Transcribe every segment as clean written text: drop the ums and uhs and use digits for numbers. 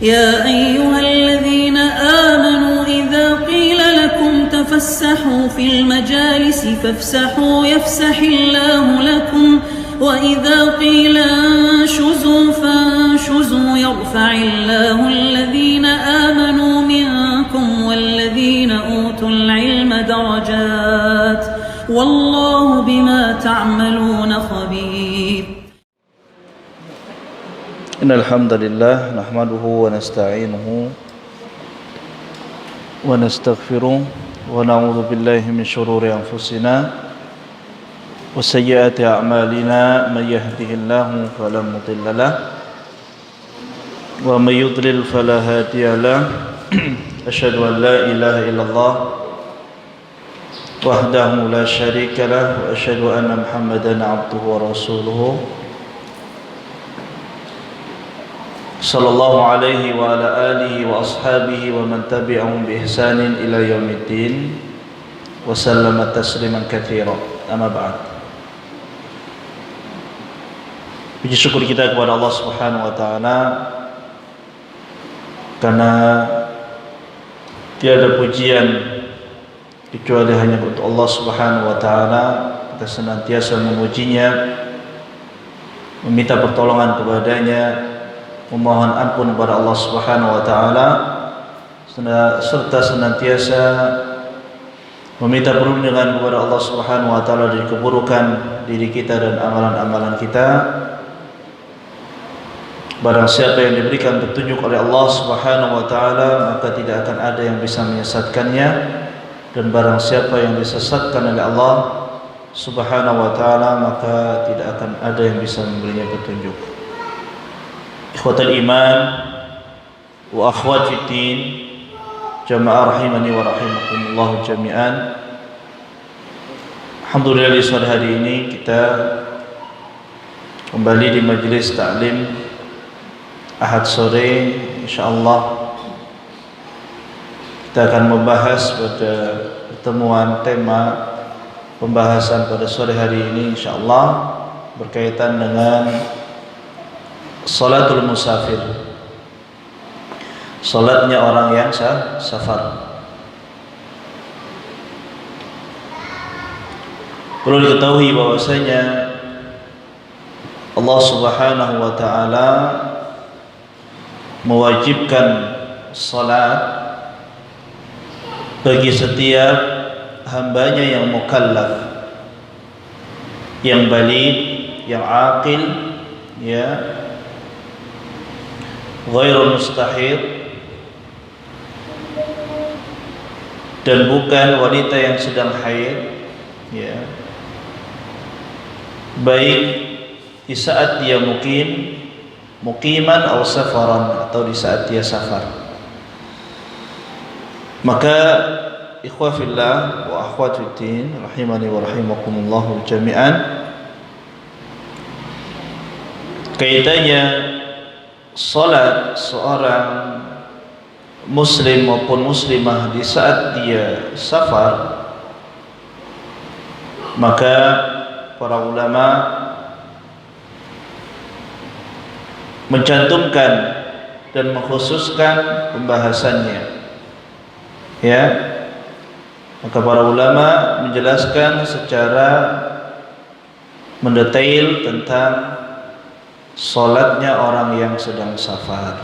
يا أيها الذين آمنوا إذا قيل لكم تفسحوا في المجالس فافسحوا يفسح الله لكم وإذا قيل انشزوا فانشزوا يرفع الله الذين آمنوا منكم والذين أوتوا العلم درجات والله بما تعملون خبير. إن الحمد لله نحمده ونستعينه ونستغفره ونعوذ بالله من شرور أنفسنا وسيئات أعمالنا من يهده الله فلا مضل له ومن يضلل فلا هادي له أشهد أن لا إله إلا الله وحده لا شريك له وأشهد أن محمدا عبده ورسوله صلى الله عليه وعلى آله وأصحابه ومن تبعهم بإحسان إلى يوم الدين وسلم تسليما كثيرا. أما بعد. Puji syukur kita kepada Allah Subhanahu wa taala karena tiada pujian kecuali hanya untuk Allah Subhanahu wa taala. Kita senantiasa memujinya, meminta pertolongan kepadanya, memohon ampun kepada Allah Subhanahu wa taala serta senantiasa meminta perlindungan kepada Allah Subhanahu wa taala dari keburukan diri kita dan amalan-amalan kita. Barang siapa yang diberikan petunjuk oleh Allah Subhanahu wa taala maka tidak akan ada yang bisa menyesatkannya, dan barang siapa yang disesatkan oleh Allah Subhanahu wa taala maka tidak akan ada yang bisa memberinya petunjuk. Ikhwatal iman wa akhwat fiddin, jamaah rahimani wa rahimakumullah jami'an. Alhamdulillah di sore hari ini kita kembali di majelis ta'lim Ahad sore. Insyaallah kita akan membahas pada pertemuan tema pembahasan pada sore hari ini insyaallah berkaitan dengan salatul musafir, salatnya orang yang safar. Perlu diketahui bahwasanya Allah Subhanahu wa taala mewajibkan salat bagi setiap hambanya yang mukallaf, yang baligh, yang aqil, ya, ghairul mustahid, dan bukan wanita yang sedang haid, ya, baik di saat dia muqiman atau safaran, atau di saat dia safar. Maka ikhwah fillah wa akhwat fiddin rahimani wa rahimakumullah jami'an, kaitannya salat seorang muslim maupun muslimah di saat dia safar, maka para ulama mencantumkan dan mengkhususkan pembahasannya, ya. Maka para ulama menjelaskan secara mendetail tentang salatnya orang yang sedang safar.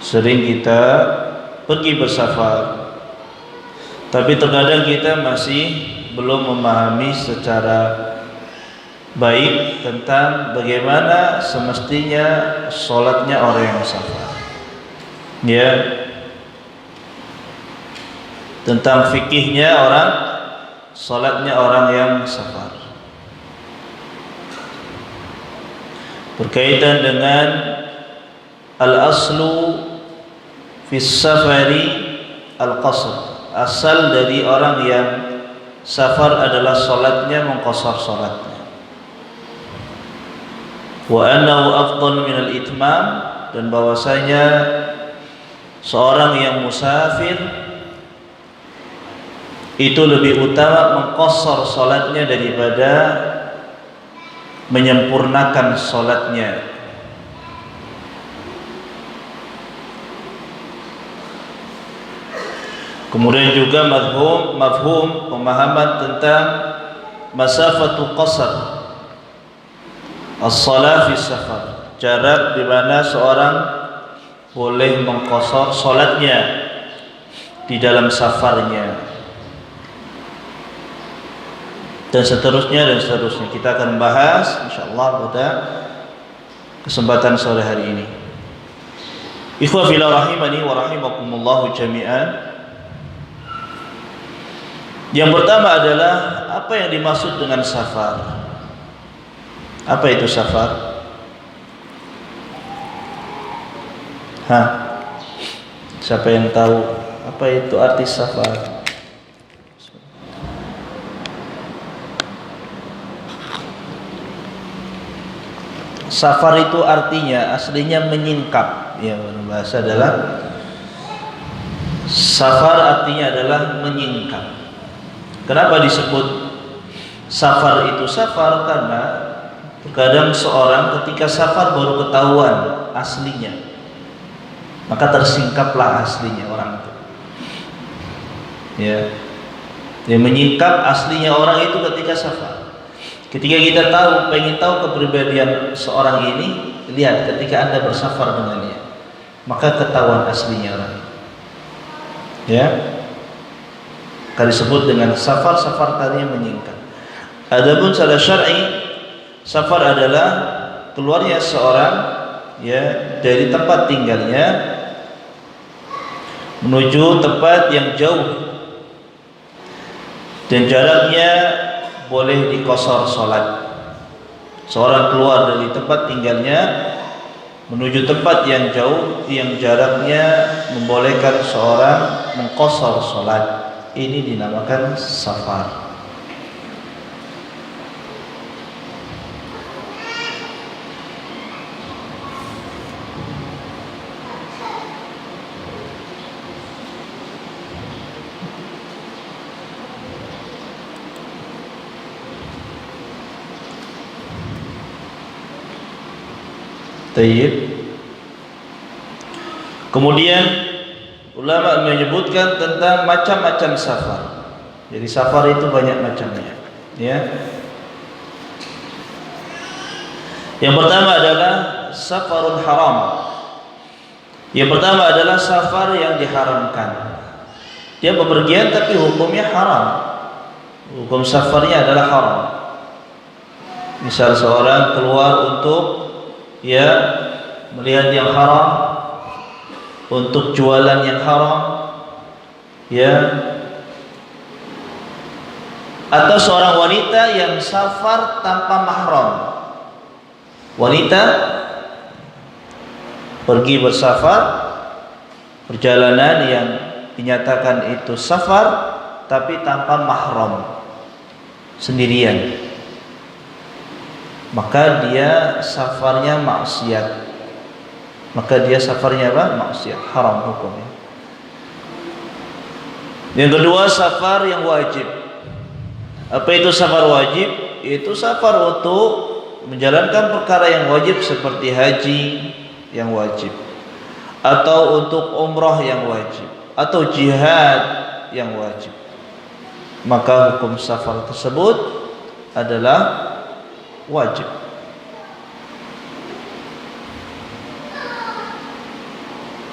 Sering kita pergi bersafar, tapi terkadang kita masih belum memahami secara baik tentang bagaimana semestinya salatnya orang yang safar, ya, tentang fikihnya salatnya orang yang safar, berkaitan dengan al-aslu fi safari al-qasr. Asal dari orang yang safar adalah salatnya mengqasar salatnya. Wa annahu afdal min al-itmam, dan bahwasanya seorang yang musafir itu lebih utama mengqasar salatnya daripada menyempurnakan salatnya. Kemudian juga mafhum pemahaman tentang masafatu qasar as-shalah fi safar, jarak di mana seorang boleh mengqasar salatnya di dalam safarnya, dan seterusnya. Kita akan bahas insyaallah pada kesempatan sore hari ini. Ikhwah fillah rahimani wa rahimakumullah jami'an. Yang pertama adalah apa yang dimaksud dengan safar. Apa itu safar? Siapa yang tahu apa itu arti safar? Safar itu artinya aslinya menyingkap. Ya, bahasa adalah safar artinya adalah menyingkap. Kenapa disebut safar itu safar? Karena terkadang seorang ketika safar baru ketahuan aslinya, maka tersingkaplah aslinya orang itu. Ya, dia menyingkap aslinya orang itu ketika safar. Ketika kita pengen tahu kepribadian seorang ini, lihat ketika Anda bersafar dengannya, maka ketahuan aslinya orang itu. Ya, kan disebut dengan safar tadinya menyingkap. Adapun secara syar'i, safar adalah keluarnya seorang dari tempat tinggalnya menuju tempat yang jauh, dan jaraknya boleh diqasar salat. Seorang keluar dari tempat tinggalnya menuju tempat yang jauh yang jaraknya membolehkan seorang mengqasar salat. Ini dinamakan safar. Kemudian ulama menyebutkan tentang macam-macam safar. Jadi safar itu banyak macamnya, ya. Yang pertama adalah safarul haram. Yang pertama adalah safar yang diharamkan. Dia bepergian tapi hukumnya haram. Hukum safarnya adalah haram. Misal seorang keluar untuk melihat yang haram, untuk jualan yang haram, atau seorang wanita yang safar tanpa mahram. Wanita pergi bersafar, perjalanan yang dinyatakan itu safar tapi tanpa mahram, sendirian, maka dia safarnya maksiat. Maka dia safarnya apa? Maksiat, haram hukumnya. Yang kedua, safar yang wajib. Apa itu safar wajib? Itu safar untuk menjalankan perkara yang wajib seperti haji yang wajib, atau untuk umrah yang wajib, atau jihad yang wajib. Maka hukum safar tersebut adalah wajib.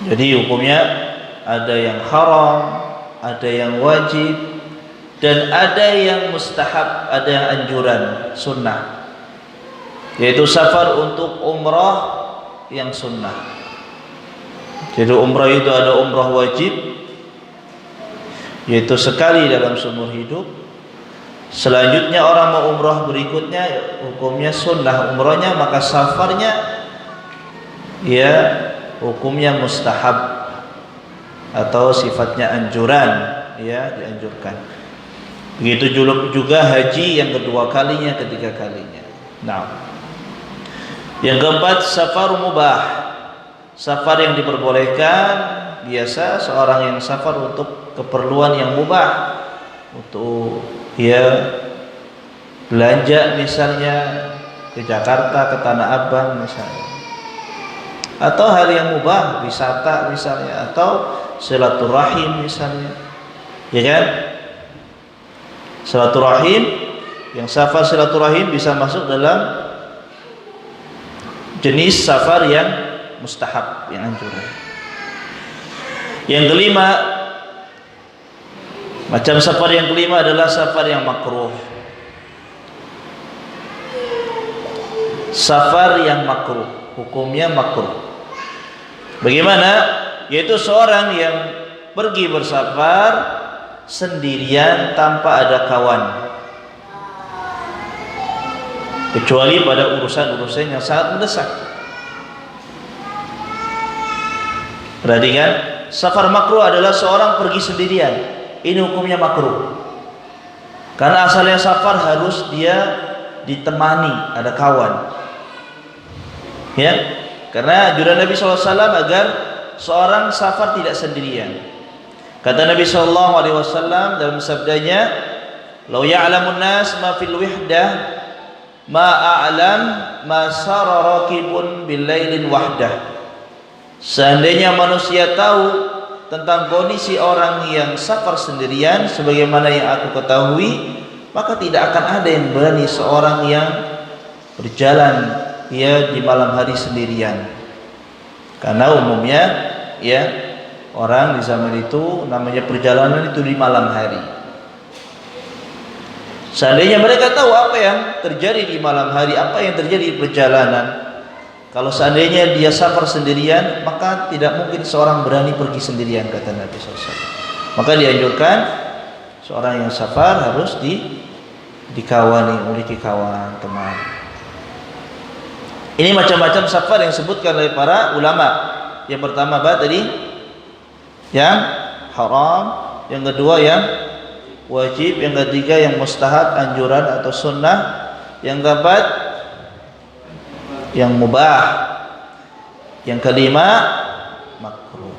Jadi hukumnya ada yang haram, ada yang wajib, dan ada yang mustahab, ada yang anjuran, sunnah. Yaitu safar untuk umrah yang sunnah. Jadi umrah itu ada umrah wajib, yaitu sekali dalam seumur hidup. Selanjutnya orang mau umrah berikutnya, hukumnya sunnah umrahnya, maka safarnya hukumnya mustahab atau sifatnya anjuran, dianjurkan. Begitu juga haji yang kedua kalinya, ketiga kalinya. Nah, yang keempat, safar mubah. Safar yang diperbolehkan, biasa seorang yang safar untuk keperluan yang mubah, untuk belanja misalnya ke Jakarta, ke Tanah Abang misalnya, atau hal yang mubah, wisata misalnya, atau silaturahim misalnya, Ya kan? Silaturahim, yang safar silaturahim bisa masuk dalam jenis safar yang mustahab, yang anjuran. Yang kelima, macam safar yang kelima adalah safar yang makruh. Safar yang makruh, hukumnya makruh. Bagaimana? Yaitu seorang yang pergi bersafar sendirian tanpa ada kawan, kecuali pada urusan-urusan yang sangat mendesak. Perhatikan, safar makruh adalah seorang pergi sendirian. Ini hukumnya makruh. Karena asalnya safar harus dia ditemani, ada kawan. Ya, karena anjuran Nabi SAW agar seorang safar tidak sendirian. Kata Nabi SAW dalam sabdanya, "Lau ya'lamun nas ma fil wihdah ma a'lam ma sara rakibun bil lailin wahdah." Seandainya manusia tahu tentang kondisi orang yang safar sendirian sebagaimana yang aku ketahui, maka tidak akan ada yang berani seorang yang berjalan di malam hari sendirian. Karena umumnya orang di zaman itu namanya perjalanan itu di malam hari. Seandainya mereka tahu apa yang terjadi di malam hari, apa yang terjadi di perjalanan, kalau seandainya dia safar sendirian, maka tidak mungkin seorang berani pergi sendirian, kata Nabi SAW. Maka dianjurkan seorang yang safar harus dikawani, memiliki kawan, teman. Ini macam-macam safar yang disebutkan oleh para ulama. Yang pertama tadi yang haram, yang kedua yang wajib, yang ketiga yang mustahab, anjuran atau sunnah, yang keempat yang mubah, yang kelima makruh.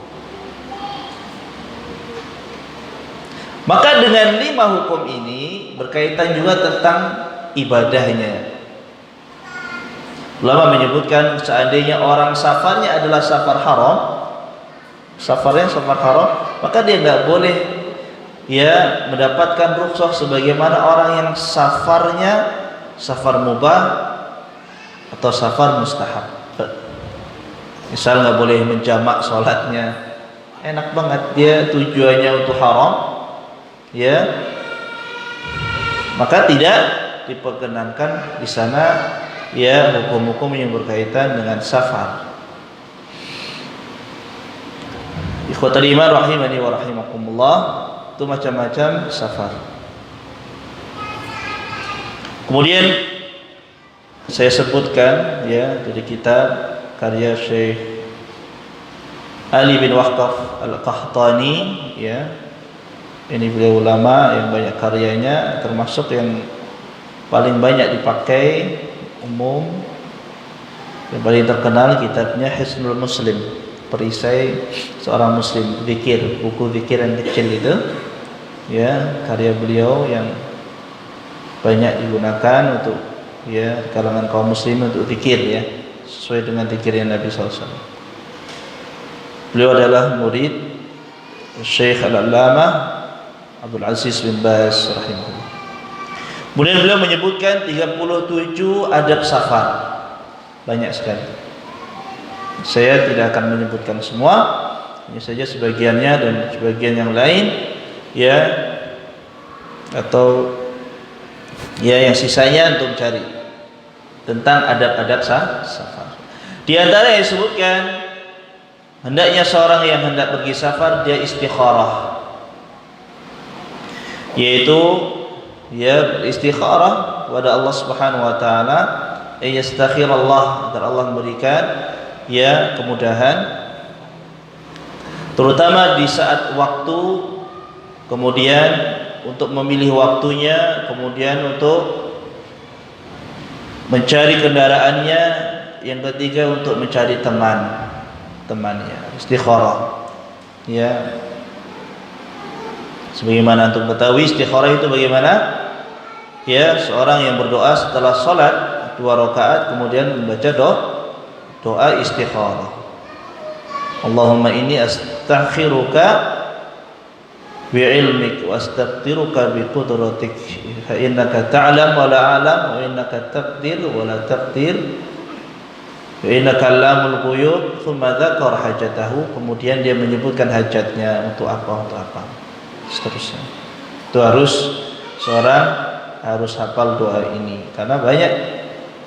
Maka dengan 5 hukum ini berkaitan juga tentang ibadahnya. Ulama menyebutkan seandainya orang safarnya adalah safar haram, safar haram, maka dia nggak boleh mendapatkan rukhsah sebagaimana orang yang safarnya safar mubah atau safar mustahab. Misal nggak boleh menjamak sholatnya, enak banget dia tujuannya untuk haram, maka tidak diperkenankan di sana hukum-hukum yang berkaitan dengan safar. Ikhwatal iman rahimani wa rahimakumullah, itu macam-macam safar. Kemudian saya sebutkan dari kitab karya Syekh Ali bin Waqqaf Al-Qahtani, ini beliau ulama yang banyak karyanya, termasuk yang paling banyak dipakai umum, yang paling terkenal kitabnya Hisnul Muslim, perisai seorang muslim, zikir, buku zikir yang kecil itu, karya beliau yang banyak digunakan untuk kalangan kaum muslim untuk zikir, sesuai dengan zikirnya Nabi SAW. Beliau adalah murid Syekh Al-Allamah Abdul Aziz bin Baz rahimahullah. Kemudian beliau menyebutkan 37 adab safar, banyak sekali. Saya tidak akan menyebutkan semua, hanya saja sebagiannya dan sebagian yang lain, atau yang sisanya untuk cari tentang adab-adab safar. Di antara yang disebutkan, hendaknya seorang yang hendak pergi safar dia istikharah, yaitu beristikharah kepada Allah Subhanahu wa taala, yastakhirallah, agar Allah memberikan kemudahan, terutama di saat waktu, kemudian untuk memilih waktunya, kemudian untuk mencari kendaraannya, yang ketiga untuk mencari temannya, istikharah. Sebagaimana antum ketahui, istikharah itu bagaimana? Seorang yang berdoa setelah sholat 2 rakaat kemudian membaca doa istikharah. Allahumma inni astakhiruka bi'ilmik wa astaqdiruka biqudratik fa innaka ta'lam wa la a'lam wa innaka taqdir wa la taqdir wa innaka allamul ghuyub. Thumma dzakara hajatahu, kemudian dia menyebutkan hajatnya untuk apa, seterusnya. Itu seorang harus hafal doa ini, karena banyak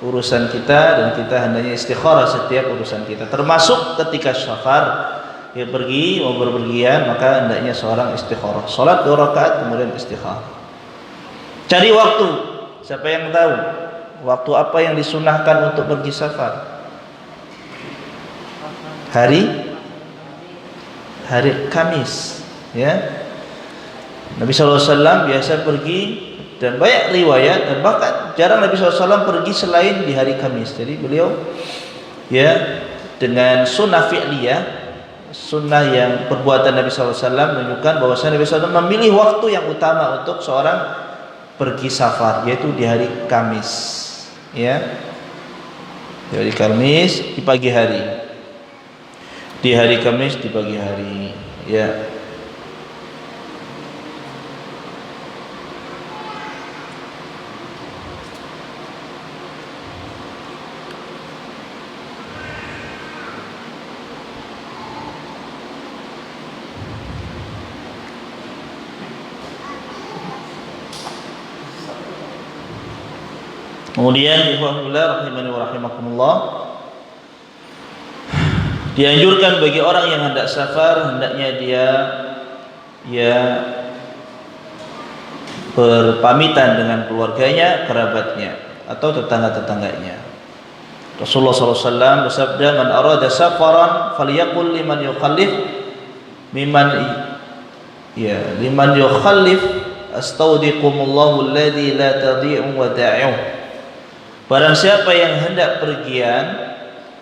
urusan kita dan kita hendaknya istikharah setiap urusan kita, termasuk ketika safar ya, pergi mau berpergian, maka hendaknya seorang istikharah. Salat 2 rakaat kemudian istikharah. Cari waktu. Siapa yang tahu waktu apa yang disunahkan untuk pergi safar? Hari Kamis, ya. Nabi SAW biasa pergi, dan banyak riwayat, dan bahkan jarang Nabi SAW pergi selain di hari Kamis. Jadi beliau ya dengan sunnah fi'liyah, sunnah yang perbuatan Nabi SAW menunjukkan bahwasanya Nabi SAW memilih waktu yang utama untuk seorang pergi safar, yaitu di hari Kamis, ya, di hari Kamis di pagi hari, di hari Kamis di pagi hari, ya. Kemudian ikhwahullah rahimani wa rahimakumullah, dianjurkan bagi orang yang hendak safar, hendaknya dia ya berpamitan dengan keluarganya, kerabatnya atau tetangga-tetangganya. Rasulullah SAW bersabda, "Man arada safaran falyaqul liman yukhallif liman yukhallif astaudikumullahu alladzi la tadhi'u wada'uh." Barang siapa yang hendak pergian,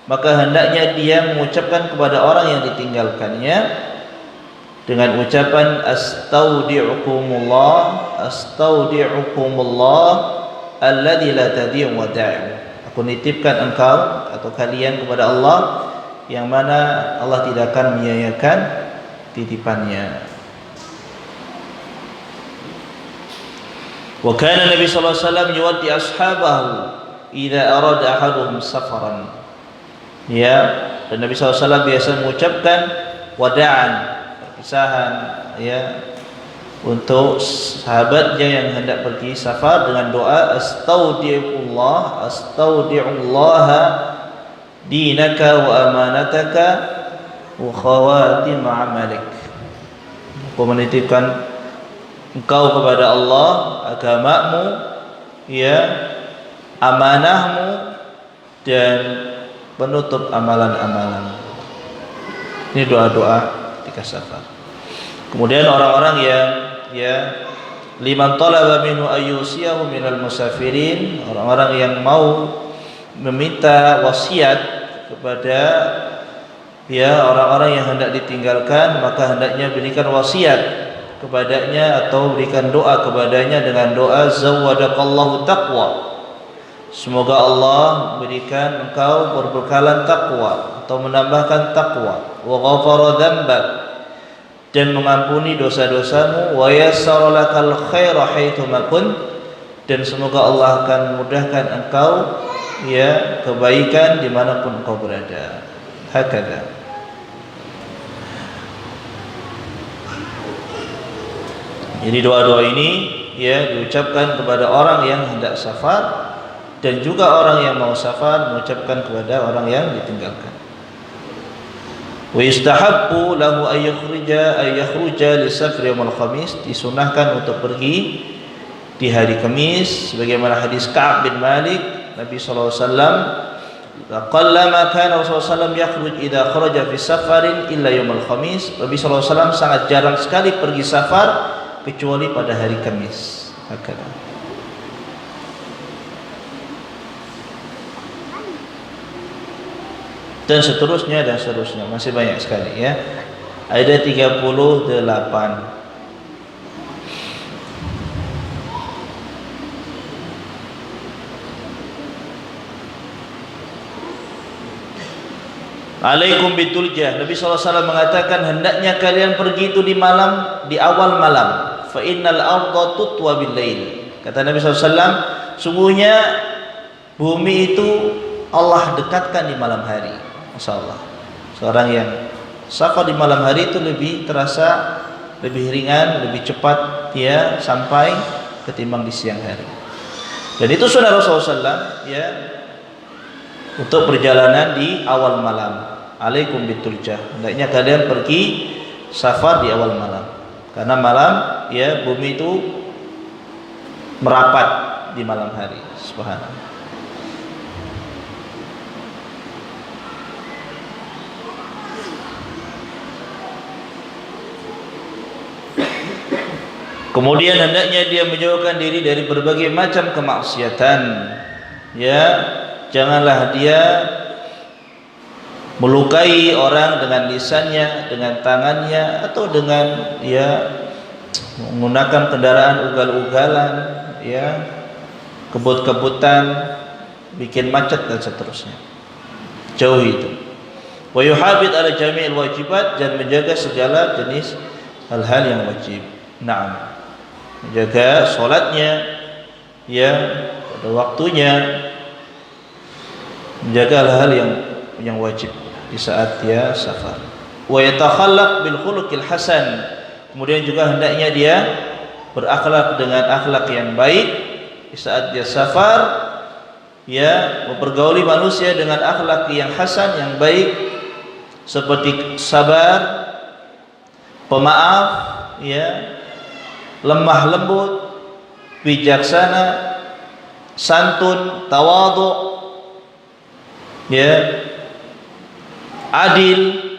maka hendaknya dia mengucapkan kepada orang yang ditinggalkannya dengan ucapan astaudi'ukumullah alladzi la tadhi'u wada'uh. Aku nitipkan engkau atau kalian kepada Allah yang mana Allah tidak akan menyia-nyiakan titipannya. Wa kana Nabi sallallahu alaihi wasallam yuwaddi ashabahu idza arada ahaduhum safaran. Ya, dan Nabi SAW biasa mengucapkan wada'an, perpisahan, ya, untuk sahabatnya yang hendak pergi safar dengan doa astaudi'ullaha dinaka wa amanataka wa khawatim amalik. Aku menitipkan engkau kepada Allah, agamamu, ya, amanahmu, dan penutup amalan-amalan. Ini doa-doa ketika safar. Kemudian orang-orang yang liman talaba minhu ayyusiyahu minal musafirin, orang-orang yang mau meminta wasiat kepada orang-orang yang hendak ditinggalkan, maka hendaknya berikan wasiat kepadanya atau berikan doa kepadanya dengan doa zawwadaqallahu taqwa. Semoga Allah berikan engkau berbekalan takwa atau menambahkan takwa, wa ghafara dzambak, dan mengampuni dosa-dosamu, wa yassara lakal khaira haitsu ma kunt, dan semoga Allah akan memudahkan engkau kebaikan dimanapun engkau berada. Hakada. Jadi doa-doa ini diucapkan kepada orang yang hendak safar, dan juga orang yang mau safar mengucapkan kepada orang yang ditinggalkan. Wa yustahabbu lahu ay yakhruja li safri yaumil khamis, disunahkan untuk pergi di hari Kamis sebagaimana hadis Ka'ab bin Malik, Nabi sallallahu alaihi wasallam qallama kana Rasulullah sallallahu alaihi wasallam yakhruj idza kharaja fi safarin illa yaumil khamis. Nabi sallallahu alaihi wasallam sangat jarang sekali pergi safar kecuali pada hari Kamis. Hakada. Dan seterusnya, masih banyak sekali, ya. Ada 38. Alaikum bituljah. Nabi SAW mengatakan hendaknya kalian pergi itu di malam, di awal malam. Fa innal arda tutwa bil lail. Kata Nabi SAW, sungguhnya bumi itu Allah dekatkan di malam hari. Masya Allah. Seorang yang safar di malam hari itu lebih terasa, lebih ringan, lebih cepat dia sampai ketimbang di siang hari. Dan itu sunnah Rasulullah SAW, ya, untuk perjalanan di awal malam. Alaikum bituljah. Hendaknya kalian pergi safar di awal malam. Karena malam, ya, bumi itu merapat di malam hari. Subhanallah. Kemudian hendaknya dia menjauhkan diri dari berbagai macam kemaksiatan. Ya, janganlah dia melukai orang dengan lisannya, dengan tangannya, atau dengan, ya, menggunakan kendaraan ugal-ugalan, ya, kebut-kebutan, bikin macet dan seterusnya. Jauhi itu. Wa yuhafid ala jami'il wajibat, dan menjaga segala jenis hal-hal yang wajib. Naam. Menjaga salatnya, ya, pada waktunya. Menjaga hal-hal yang wajib di saat dia safar. Wa yatakhallaq bil khuluqil hasan. Kemudian juga hendaknya dia berakhlak dengan akhlak yang baik di saat dia safar, ya, mempergauli manusia dengan akhlak yang hasan, yang baik, seperti sabar, pemaaf, ya, lemah lembut, bijaksana, santun, tawadhu, ya, adil,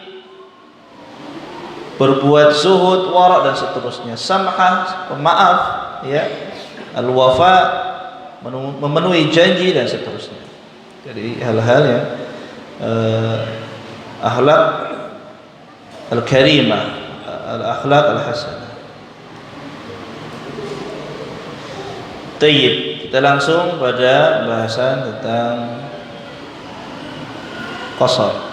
berbuat zuhud, wara, dan seterusnya. Samhah, pemaaf, ya, al-wafa, memenuhi janji, dan seterusnya. Jadi hal-hal yang akhlak al-karimah, al-akhlak al-hasanah. Tayyib, kita langsung pada bahasan tentang qasar.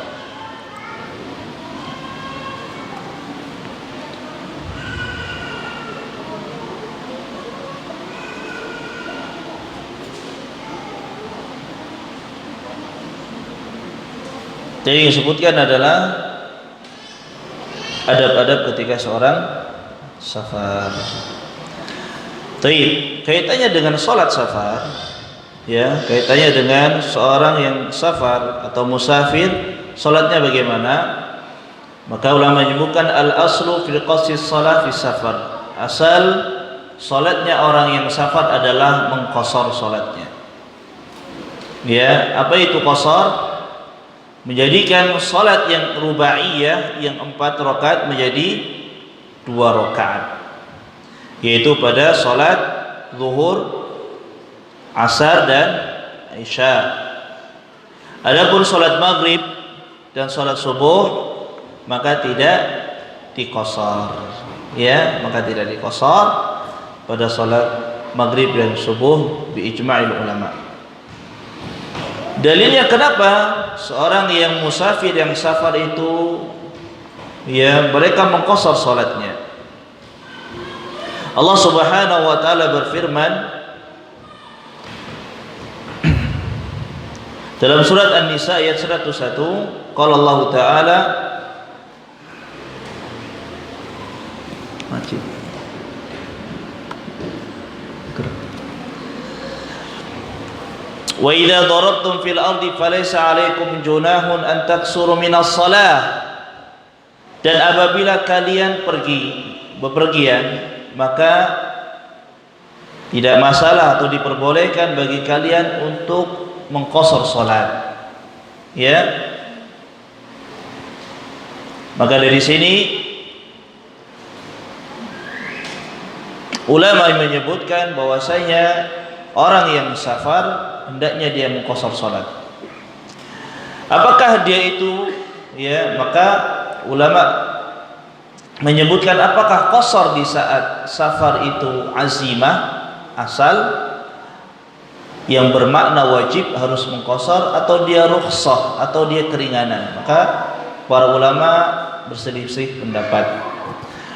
Jadi yang disebutkan adalah adab-adab ketika seorang safar. Taib, kaitannya dengan sholat safar, ya, kaitannya dengan seorang yang safar atau musafir, sholatnya bagaimana? Maka ulama menyebutkan al-aslu fil qasri shalah fi safar. Asal sholatnya orang yang safar adalah mengqasar sholatnya. Ya, apa itu qasar? Menjadikan sholat yang rubaiyah, yang 4 rakaat menjadi 2 rakaat, yaitu pada sholat zuhur, asar, dan isya. Adapun sholat maghrib dan sholat subuh maka tidak diqasar, ya, maka tidak diqasar pada sholat maghrib dan subuh bi ijma'il ulama. Dalilnya kenapa seorang yang musafir, yang safar itu, ya, mereka mengqasar salatnya. Allah Subhanahu wa taala berfirman dalam surat An-Nisa ayat 101, qala Allah taala wa idza darabtum fil ardi falaysa 'alaikum junahun an taksuru minas shalah. Dan apabila kalian bepergian, maka tidak masalah atau diperbolehkan bagi kalian untuk mengqasar salat, ya. Maka dari sini ulama menyebutkan bahwasanya orang yang safar hendaknya dia mengqasar salat. Apakah dia itu, ya, maka ulama menyebutkan apakah qasar di saat safar itu azimah, asal, yang bermakna wajib harus mengqasar, atau dia rukhsah, atau dia keringanan. Maka para ulama berselisih pendapat.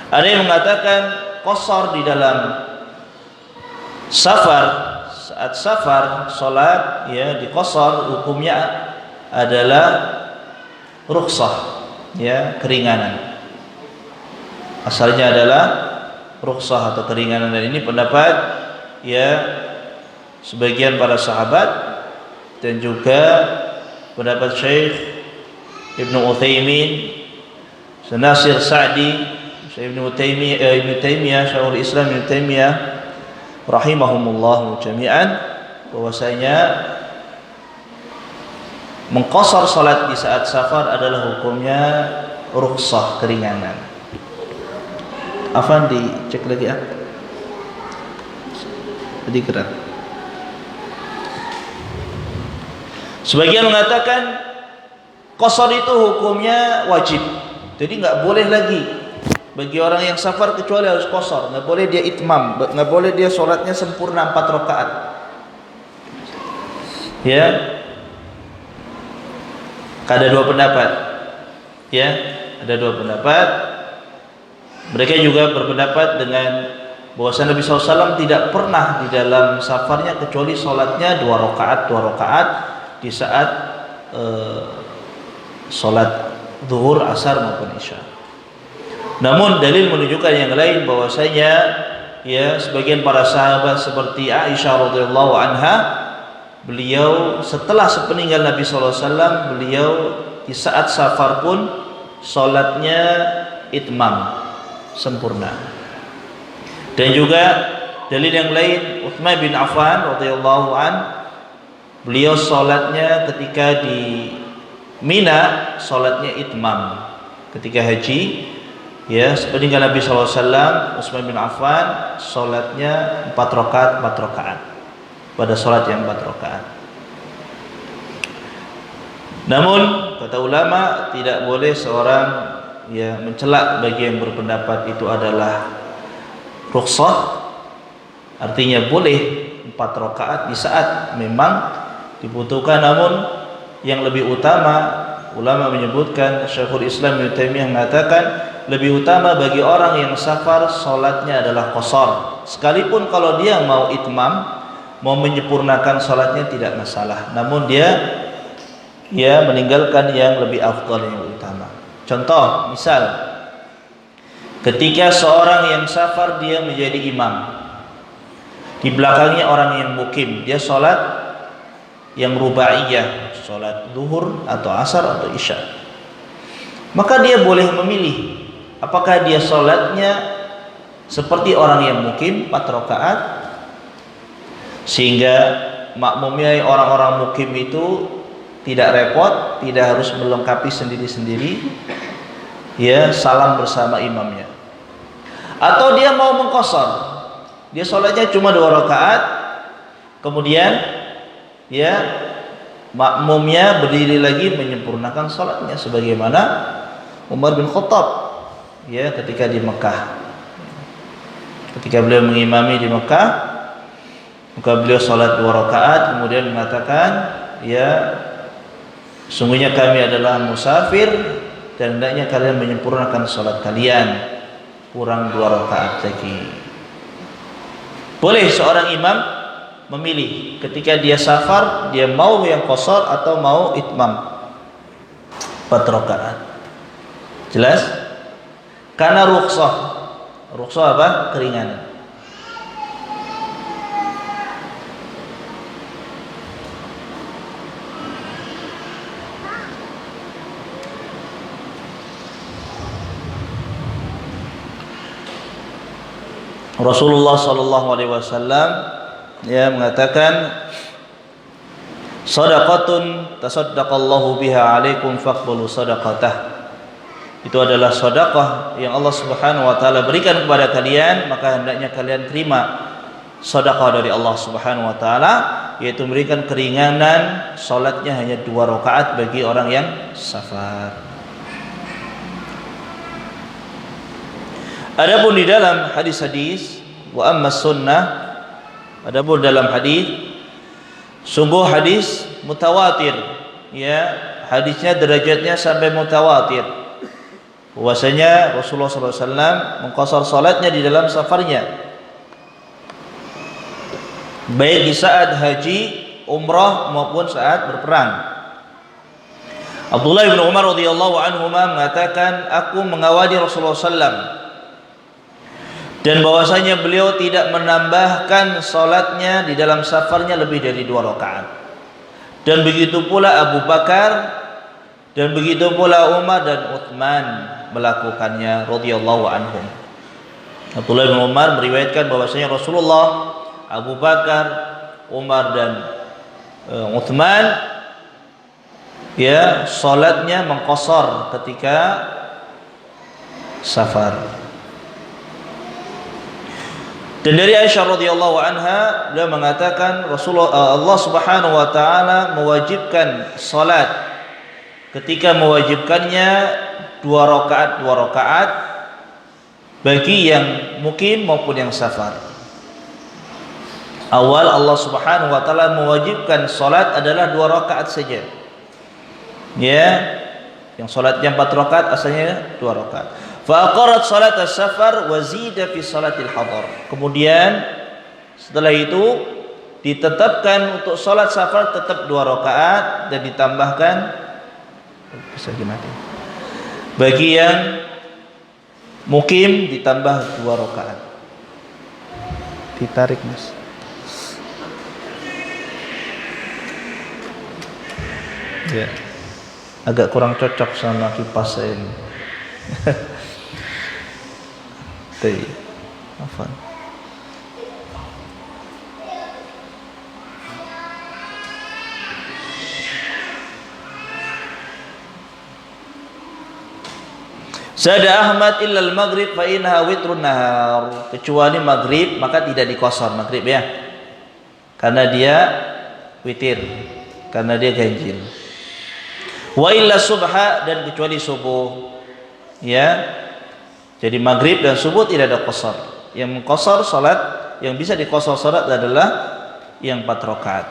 Ada yang mengatakan qasar di dalam safar, saat safar salat ya diqasar hukumnya adalah rukhsah, ya, keringanan. Asalnya adalah rukhsah atau keringanan, dan ini pendapat ya sebagian para sahabat dan juga pendapat Syekh Ibnu Utsaimin, Nasir Sa'di, Syekh Ibnu Taimiyah, Syekhul Islam Ibnu Taimiyah rahimahumullah jami'an, bahwasanya mengqasar salat di saat safar adalah hukumnya rukhsah, keringanan. Afan dicek lagi ah. Tadi gerak. Sebagian mengatakan qasar itu hukumnya wajib. Jadi enggak boleh lagi bagi orang yang safar kecuali harus qasar. Enggak boleh dia itmam, enggak boleh dia salatnya sempurna 4 rakaat. Ya. Ada dua pendapat. Ya, ada dua pendapat. Mereka juga berpendapat dengan bahwasanya Nabi SAW tidak pernah di dalam safarnya kecuali sholatnya 2 rakaat di saat sholat zuhur, asar maupun isya. Namun dalil menunjukkan yang lain, bahwasanya ya sebagian para sahabat seperti Aisyah radhiyallahu anha, beliau setelah sepeninggal Nabi SAW, beliau di saat safar pun sholatnya itmam, sempurna. Dan juga dalil yang lain, Utsman bin Affan radhiyallahu an, beliau sholatnya ketika di Mina, sholatnya itmam. Ketika haji, ya sepeninggal Nabi SAW, Utsman bin Affan sholatnya 4 rakaat pada sholat yang 4 rakaat. Namun kata ulama, tidak boleh seorang ya mencela bagi yang berpendapat itu adalah rukhsah, artinya boleh 4 rakaat di saat memang dibutuhkan. Namun yang lebih utama, ulama menyebutkan, Syekhul Islam Ibnu Taimiyah mengatakan lebih utama bagi orang yang safar salatnya adalah qasar. Sekalipun kalau dia mau itmam, mau menyempurnakan salatnya tidak masalah, namun dia meninggalkan yang lebih afdal, yang utama. Contoh, misal ketika seorang yang safar dia menjadi imam, di belakangnya orang yang mukim, dia sholat yang rubaiyah, sholat zuhur atau asar atau isya, maka dia boleh memilih apakah dia sholatnya seperti orang yang mukim 4 rakaat, sehingga makmumnya orang-orang mukim itu tidak repot, tidak harus melengkapi sendiri-sendiri, ya salam bersama imamnya. Atau dia mau mengqasar, dia sholatnya cuma 2 rakaat, kemudian ya makmumnya berdiri lagi menyempurnakan sholatnya, sebagaimana Umar bin Khattab ya ketika di Mekah, ketika beliau mengimami di Mekah, maka beliau sholat 2 rakaat, kemudian mengatakan, ya sungguhnya kami adalah musafir dan hendaknya kalian menyempurnakan sholat kalian, kurang 2 rakaat lagi. Boleh seorang imam memilih ketika dia safar, dia mau yang qasar atau mau itmam 4 rakaat. Jelas? Karena rukhsah. Rukhsah apa? Keringanan. Rasulullah sallallahu alaihi wasallam ya mengatakan, shadaqatun tasaddaqallahu biha alaikum faqbalu sadaqatah. Itu adalah sedekah yang Allah Subhanahu wa taala berikan kepada kalian, maka hendaknya kalian terima sedekah dari Allah Subhanahu wa taala, yaitu memberikan keringanan, salatnya hanya 2 rakaat bagi orang yang safar. Adapun di dalam hadis-hadis wa amma sunnah, adapun dalam hadis Sungguh hadis mutawatir, ya, hadisnya derajatnya sampai mutawatir. Bahwasanya Rasulullah SAW mengqasar salatnya di dalam safarnya, baik di saat haji, umrah maupun saat berperang. Abdullah bin Umar radhiyallahu anhu mengatakan, aku mengawali Rasulullah SAW dan bahwasanya beliau tidak menambahkan salatnya di dalam safarnya lebih dari 2 rakaat. Dan begitu pula Abu Bakar dan begitu pula Umar dan Utsman melakukannya radhiyallahu anhum. Abdullah bin Umar meriwayatkan bahwasanya Rasulullah, Abu Bakar, Umar dan Utsman, ya, salatnya mengqasar ketika safar. Dan dari Aisyah radhiyallahu anha, beliau mengatakan Allah Subhanahu wa taala mewajibkan salat, ketika mewajibkannya 2 rakaat bagi yang mukim maupun yang safar. Awal Allah Subhanahu wa taala mewajibkan salat adalah 2 rakaat saja. Ya, yang salatnya 4 rakaat asalnya 2 rakaat. Fa aqarat salat as-safar wa zida fi salatil hadar. Kemudian setelah itu ditetapkan untuk salat safar tetap 2 rakaat dan ditambahkan bisa gimana? Bagi yang mukim ditambah 2 rakaat. Ditarik, Mas. Ya. Agak kurang cocok sama kipas saya ini. Afwan. Zada Ahmad illa al-maghrib fa innaha witrun nahar. Kecuali maghrib maka tidak diqasar maghrib, ya. Karena dia witir, karena dia ganjil. Wa illa subha, dan kecuali subuh, ya. Jadi maghrib dan subuh tidak ada qasar. Yang mengqasar salat, yang bisa diqasar salat adalah yang 4 rakaat.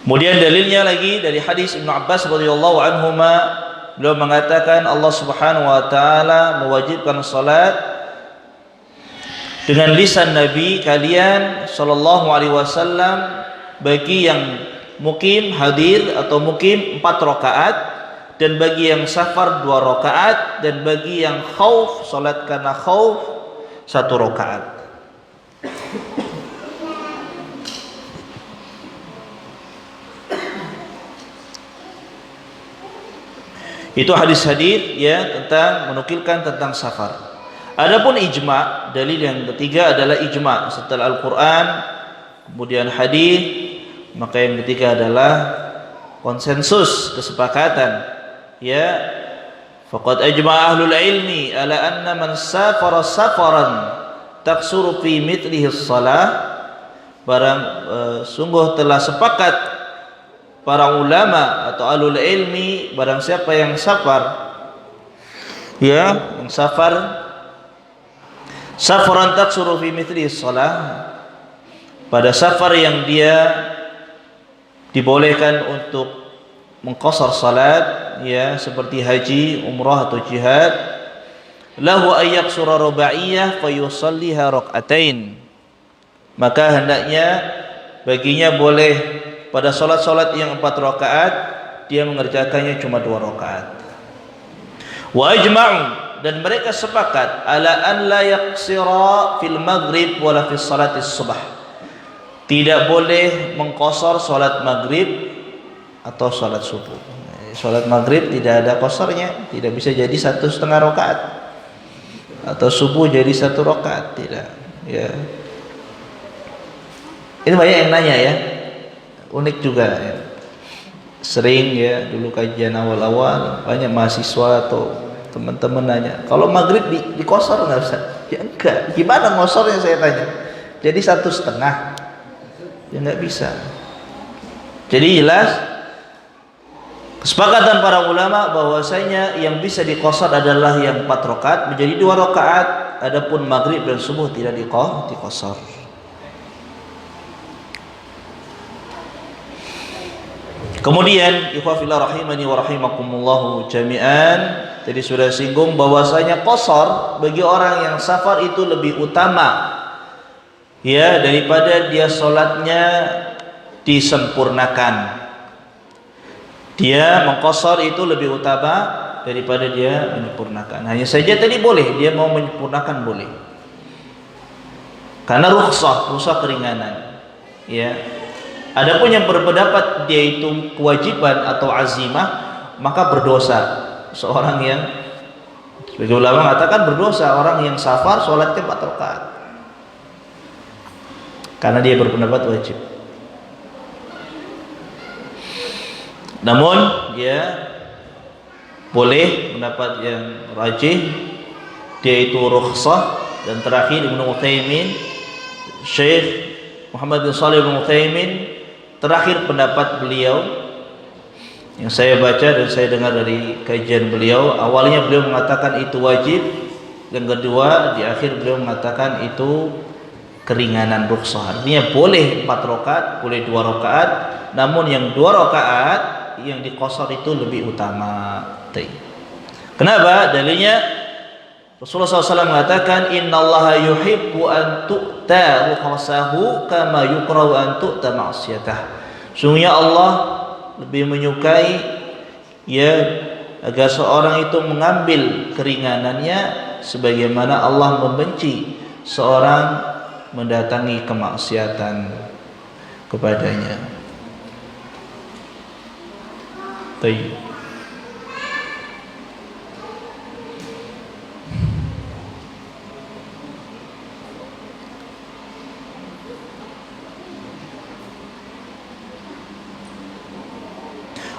Kemudian dalilnya lagi dari hadis Ibnu Abbas radhiyallahu anhuma, beliau mengatakan Allah Subhanahu wa taala mewajibkan salat dengan lisan Nabi kalian sallallahu alaihi wasallam bagi yang mukim hadir atau mukim 4 rakaat, dan bagi yang safar 2 rakaat, dan bagi yang khauf salat karena khauf 1 rakaat. Itu hadis-hadis ya tentang menukilkan tentang safar. Adapun ijma', dalil yang ketiga adalah ijma' setelah Al-Qur'an, kemudian hadis, maka yang ketiga adalah konsensus, kesepakatan. Ya, faqad ajma'a ahlul ilmi ala anna man safara safaran taksuru fi mithlihi shalah. Sungguh telah sepakat para ulama atau ahlul ilmi, barang siapa yang safar, ya, yang safar safaran taksuru fi mithlihi shalah, pada safar yang dia dibolehkan untuk mengqasar salat, ya, seperti haji, umrah atau jihad, lahu ayyaqsura rubaiyah fayusalliha rak'atain, maka hendaknya baginya boleh pada salat-salat yang 4 rakaat dia mengerjakannya cuma 2 rakaat. Wa ajma'u, dan mereka sepakat ala an la yaqsira fil maghrib wala fi salatis subh, tidak boleh mengqasar salat maghrib atau salat subuh. Salat maghrib tidak ada qasarnya, tidak bisa jadi 1,5 rakaat, atau subuh jadi 1 rakaat, tidak, ya. Ini banyak yang nanya, ya, unik juga, ya. Sering, ya, dulu kajian awal-awal banyak mahasiswa atau teman-teman nanya, kalau maghrib di qasar nggak bisa? Ya enggak, gimana qasarnya, saya tanya. Jadi 1,5, ya nggak bisa. Jadi jelas kesepakatan para ulama bahwasanya yang bisa diqasar adalah yang 4 rakaat menjadi 2 rakaat, adapun maghrib dan subuh tidak diqashar. Kemudian ikhwah fillah rahimani wa rahimakumullah jami'an, tadi sudah singgung bahwasanya qashar bagi orang yang safar itu lebih utama ya daripada dia sholatnya disempurnakan. Dia mengqashar itu lebih utama daripada dia menyempurnakan. Hanya saja tadi boleh, dia mau menyempurnakan boleh. Karena rukhsah keringanan. Ya. Adapun yang berpendapat dia itu kewajiban atau azimah, maka berdosa. Seorang yang sebagai ulama mengatakan berdosa orang yang safar sholatnya 4 rakaat. Karena dia berpendapat wajib. Namun dia boleh pendapat yang rajih dia itu rukhsah. Dan terakhir Ibnu Utsaimin, Syekh Muhammad bin Shalih bin Utsaimin, terakhir pendapat beliau yang saya baca dan saya dengar dari kajian beliau, awalnya beliau mengatakan itu wajib, yang kedua di akhir beliau mengatakan itu keringanan rukhsah. Artinya boleh 4 rakaat, boleh 2 rakaat, namun yang 2 rakaat yang diqashar itu lebih utama. Kenapa? Dalilnya Rasulullah SAW mengatakan innallaha yuhibbu an tu'ta rukhsahu kama yukrahu an tu'ta ma'siyatah. Sungguhnya Allah lebih menyukai ya agar seorang itu mengambil keringanannya sebagaimana Allah membenci seorang mendatangi kemaksiatan kepadanya. Baik.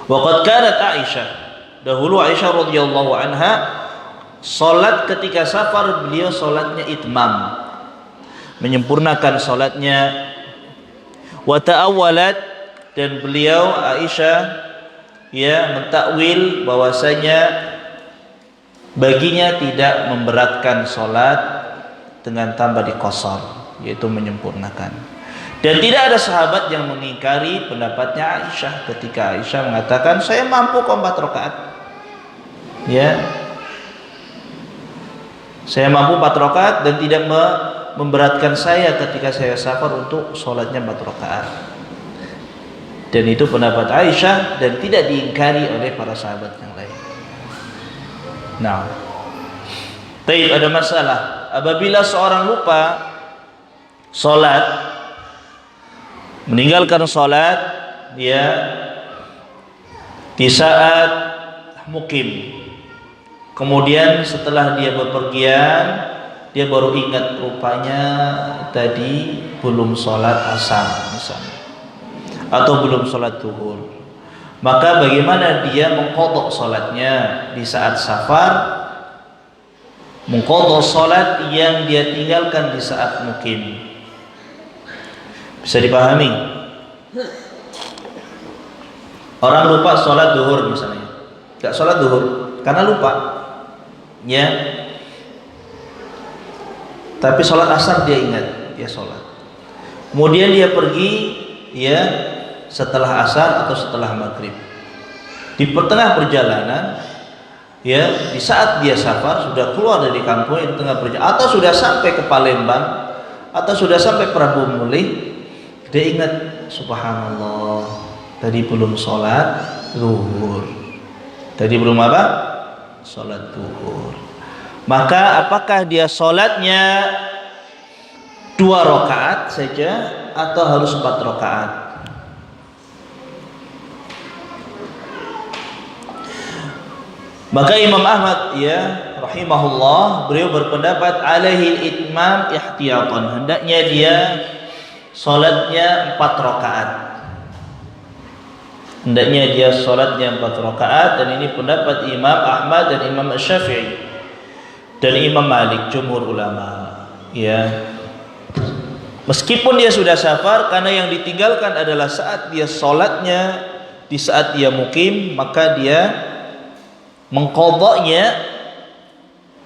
Waqad kanat Aisyah, dahulu Aisyah radhiyallahu anha salat ketika safar beliau salatnya itmam, menyempurnakan salatnya. Wa ta'awwalat, dan beliau Aisyah ya mentakwil bahwasanya baginya tidak memberatkan salat dengan tambah diqashar, yaitu menyempurnakan. Dan tidak ada sahabat yang mengingkari pendapatnya Aisyah ketika Aisyah mengatakan saya mampu kok 4 rakaat. Ya. Saya mampu 4 rakaat dan tidak memberatkan saya ketika saya safar untuk sholatnya 4 rakaat. Dan itu pendapat Aisyah dan tidak diingkari oleh para sahabat yang lain. Nah, baik, ada masalah. Apabila seorang lupa sholat, meninggalkan sholat dia di saat mukim, kemudian setelah dia bepergian dia baru ingat rupanya tadi belum sholat asar misalnya, atau belum sholat zuhur, maka bagaimana dia mengqadha sholatnya di saat safar, mengqadha sholat yang dia tinggalkan di saat mukim? Bisa dipahami? Orang lupa sholat duhur misalnya, gak sholat duhur karena lupa, ya. Tapi sholat asar dia ingat, dia sholat. Kemudian dia pergi, ya, setelah asar atau setelah maghrib. Di tengah perjalanan, ya, di saat dia safar sudah keluar dari kampung di tengah perjalanan, atau sudah sampai ke Palembang, atau sudah sampai Prabu Mulih. Dia ingat, subhanallah, tadi belum sholat zuhur. Tadi belum apa? Sholat zuhur. Maka apakah dia sholatnya 2 rakaat saja atau harus 4 rakaat? Maka Imam Ahmad ya rahimahullah, beliau berpendapat alaihi itmam ihtiyatan, hendaknya dia sholatnya 4 rakaat. Hendaknya dia sholatnya 4 rakaat, dan ini pendapat Imam Ahmad dan Imam Syafi'i dan Imam Malik, jumhur ulama. Ya, meskipun dia sudah safar, karena yang ditinggalkan adalah saat dia sholatnya di saat dia mukim, maka dia mengqadhanya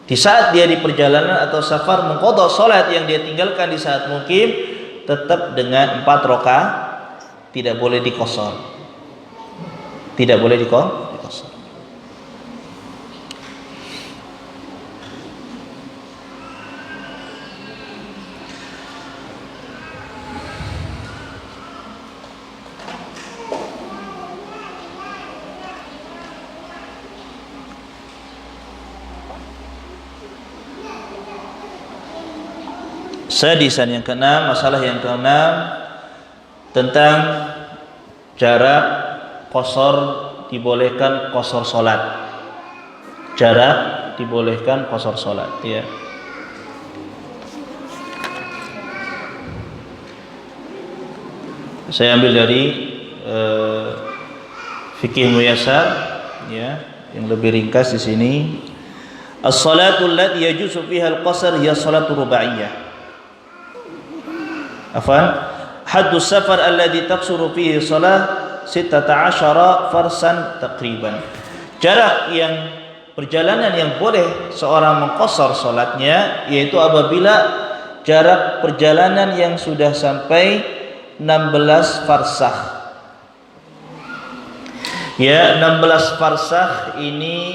Di saat dia di perjalanan atau safar, mengqadha salat yang dia tinggalkan di saat mukim tetap dengan 4 rakaat, tidak boleh diqashar. Tidak boleh diqashar. Sadisan yang keenam, masalah yang keenam tentang jarak qashar, dibolehkan qashar salat. Jarak dibolehkan qashar salat, ya. Saya ambil dari fikih muyassar, ya, yang lebih ringkas di sini. As-salatu allati yajuzu fiha al-qasr hiya salatu rubaiyah. Haddus safar alladhi taqsuru fihi salah 16 farsan taqriban. Jarak yang perjalanan yang boleh seorang mengqashar salatnya yaitu apabila jarak perjalanan yang sudah sampai 16 farsakh. Ya, 16 farsakh ini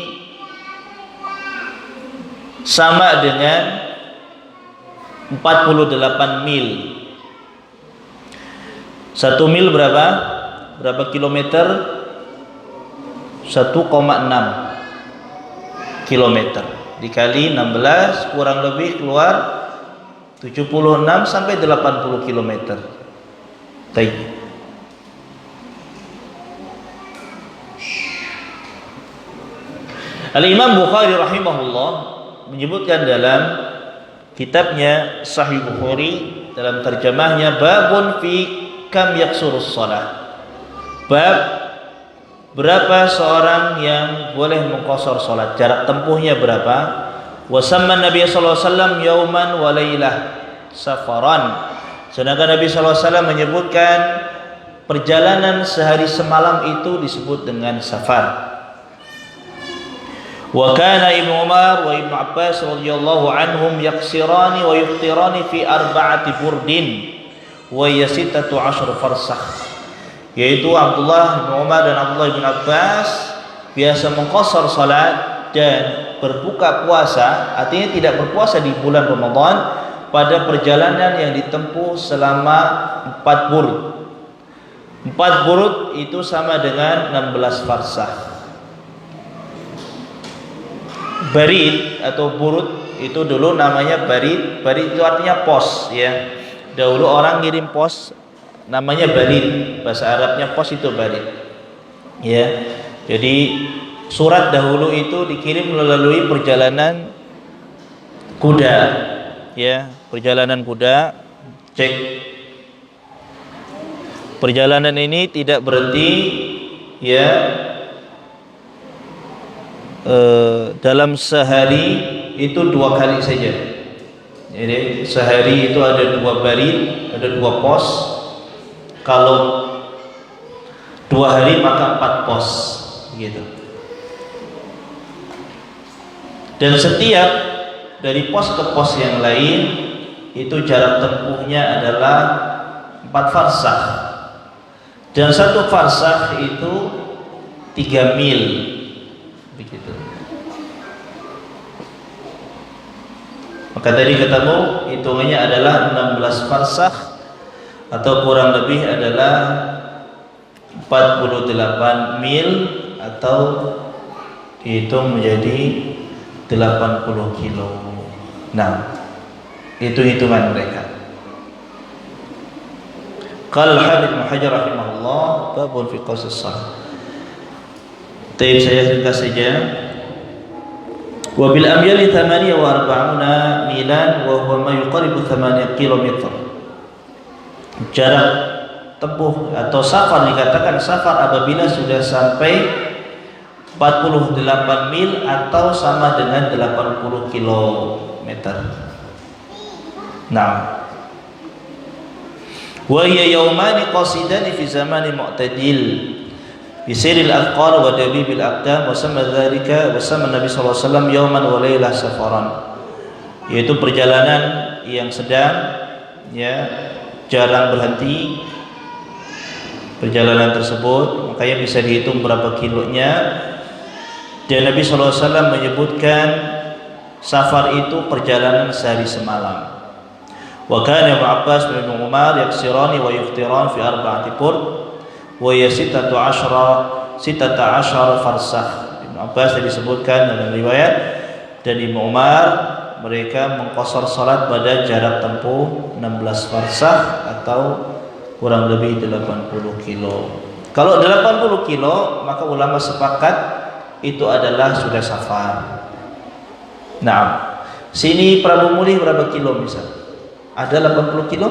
sama dengan 48 mil. 1 mil berapa? Berapa kilometer? 1,6 kilometer. Dikali 16 kurang lebih keluar 76 sampai 80 kilometer. Baik. Al-Imam Bukhari rahimahullah menyebutkan dalam kitabnya Sahih Bukhari dalam terjemahnya babun fi kam yaksurus shalah. Bab berapa seorang yang boleh mengqashar salat, jarak tempuhnya berapa? Wa samma Nabi sallallahu alaihi wasallam yauman wa lailah safaran. Sedangkan Nabi sallallahu alaihi wasallam menyebutkan perjalanan sehari semalam itu disebut dengan safar. Wa kana Ibnu Umar wa Ibnu Abbas radhiyallahu anhum yaqsirani wa yuftirani fi 4 burdin wa yasittatu 10 farsakh. Yaitu Abdullah bin Umar dan Abdullah bin Abbas biasa mengqashar salat dan berbuka puasa, artinya tidak berpuasa di bulan Ramadan pada perjalanan yang ditempuh selama 4 burud. 4 burud itu sama dengan 16 farsakh. Barid atau burud itu dulu namanya barid. Barid itu artinya pos, ya. Dahulu orang ngirim pos namanya barid. Bahasa Arabnya pos itu barid. Ya. Jadi surat dahulu itu dikirim melalui perjalanan kuda. Ya, perjalanan kuda. Cek. Perjalanan ini tidak berhenti, ya. Dalam sehari itu 2 kali saja. Jadi sehari itu ada 2 barid, ada 2 pos. Kalau 2 hari maka 4 pos, gitu. Dan setiap dari pos ke pos yang lain itu jarak tempuhnya adalah 4 farsakh. Dan 1 farsakh itu 3 mil. Begitu. Maka tadi ketemu hitungannya adalah 16 farsakh atau kurang lebih adalah 48 mil atau dihitung menjadi 80 kilo. Nah, itu hitungan mereka. Qala Al-Hafidz Ibnu Hajar rahimahullah babun fi qasas shalah. Tapi saya ringkas saja. Wa bil amyali 48 milan wa huwa ma yuqaribu 8 km. Jarak tempuh atau safar dikatakan safar apabila sudah sampai 48 mil atau sama dengan 80 km. Nah, wa hiya yaumani qasidani fi zamani mu'tadil. bisiril athqal wa dabibil aqdam wa sama dzalika wa sama Nabi sallallahu alaihi wasallam yauman wa lailah safaran, yaitu perjalanan yang sedang, ya, jarang berhenti perjalanan tersebut, makanya bisa dihitung berapa kilonya. Dan Nabi sallallahu alaihi wasallam menyebutkan safar itu perjalanan sehari semalam. Wa kana Ibnu Abbas bin Umar yaksirani wa yuftirani fi arba'ati burd wa hiya 16 farsakh. Ibnu Abbas disebutkan dalam riwayat, dan Ibnu Umar mereka mengqasar salat pada jarak tempuh 16 farsakh atau kurang lebih 80 kilo. Kalau 80 kilo maka ulama sepakat itu adalah sudah safar. Nah, sini Prabu Muli berapa kilo misal? Ada 80 kilo?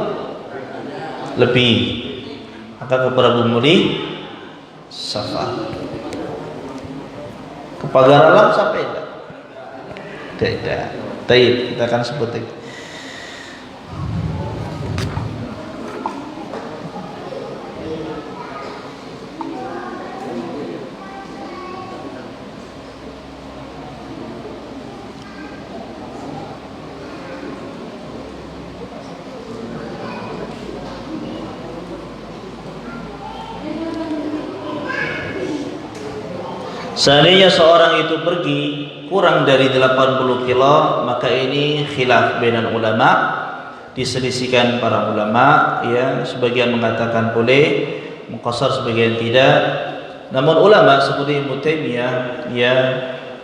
Lebih. Maka ke Prabu Muli safar. Ke Pagar Alam sampai enggak? Tidak. Taib, kita akan sebut itu. Seandainya seorang itu pergi kurang dari 80 kilo, maka ini khilaf bainal ulama, diselisihkan para ulama, ya, sebagian mengatakan boleh mengqasar, sebagian tidak. Namun ulama seperti Ibnu Taimiyah, ya,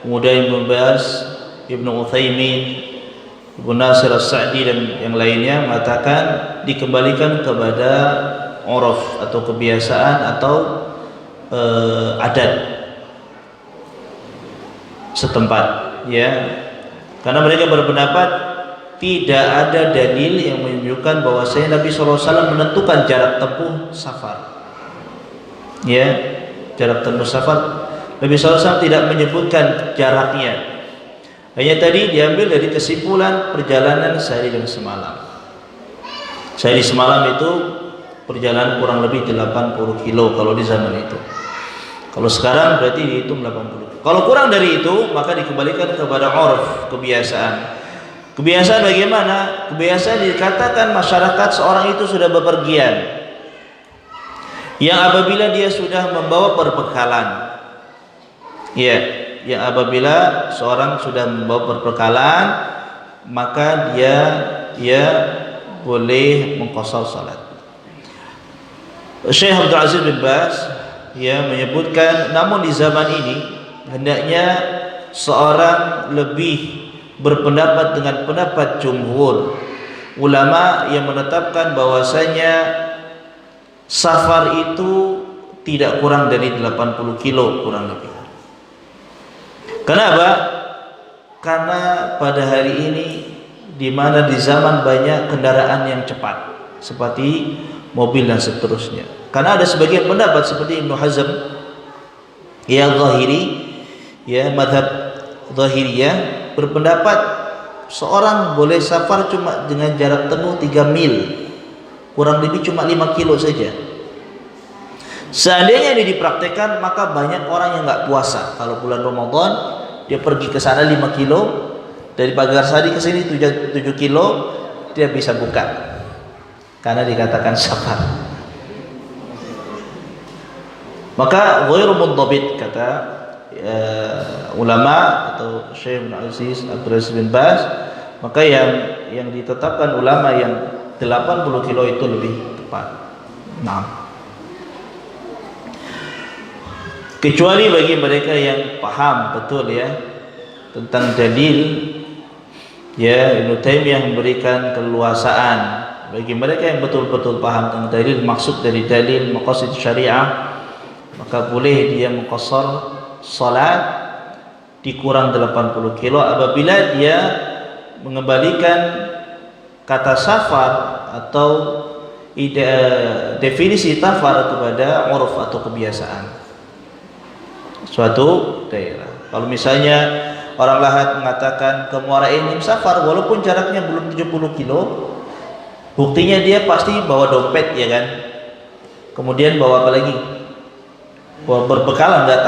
kemudian Ibnu Baz, Ibnu Utsaimin, Ibnu Nasir As-Sa'di dan yang lainnya mengatakan dikembalikan kepada uruf atau kebiasaan atau adat setempat, ya, karena mereka berpendapat tidak ada dalil yang menunjukkan bahwasanya Nabi SAW menentukan jarak tempuh safar, ya, jarak tempuh safar. Nabi SAW tidak menyebutkan jaraknya, hanya tadi diambil dari kesimpulan perjalanan sehari dan semalam. Sehari semalam itu perjalanan kurang lebih 80 kilo kalau di zaman itu. Kalau sekarang berarti dihitung 80. Kalau kurang dari itu maka dikembalikan kepada urf, kebiasaan. Kebiasaan bagaimana? Kebiasaan dikatakan masyarakat seorang itu sudah bepergian, yang apabila dia sudah membawa perbekalan, ya, yang apabila seorang sudah membawa perbekalan maka dia boleh mengqasar salat. Syekh Abdul Aziz bin Baz, ya, menyebutkan namun di zaman ini hendaknya seorang lebih berpendapat dengan pendapat jumhur ulama yang menetapkan bahwasanya safar itu tidak kurang dari 80 kilo kurang lebih. Kenapa? Karena pada hari ini di mana di zaman banyak kendaraan yang cepat seperti mobil dan seterusnya. Karena ada sebagian pendapat seperti Ibnu Hazm, ya, Zahiri, ya, mazhab Zahiriyah berpendapat seorang boleh safar cuma dengan jarak tempuh 3 mil, kurang lebih cuma 5 kilo saja. Seandainya ini dipraktekkan maka banyak orang yang nggak puasa. Kalau bulan Ramadan dia pergi ke sana 5 kilo, dari Pagarsari ke sini 7 kilo, dia bisa buka karena dikatakan safar. Maka ghairu mundhabit, kata ulama atau Syekh Abdul Aziz bin Baz, maka yang ditetapkan ulama yang 80 kilo itu lebih tepat. Nah, kecuali bagi mereka yang paham betul, ya, tentang dalil, ya, Ibnu Taimiyah memberikan keluasaan bagi mereka yang betul-betul paham tentang dalil, maksud dari dalil, maqasid syariah, maka boleh dia mengqasar salat dikurang 80 kilo apabila dia mengembalikan kata safar atau definisi safar kepada uruf atau kebiasaan suatu daerah. Kalau misalnya orang Lahat mengatakan ke Muara Enim safar walaupun jaraknya belum 70 kilo, buktinya dia pasti bawa dompet, ya kan, kemudian bawa apa lagi? berbekalan, tidak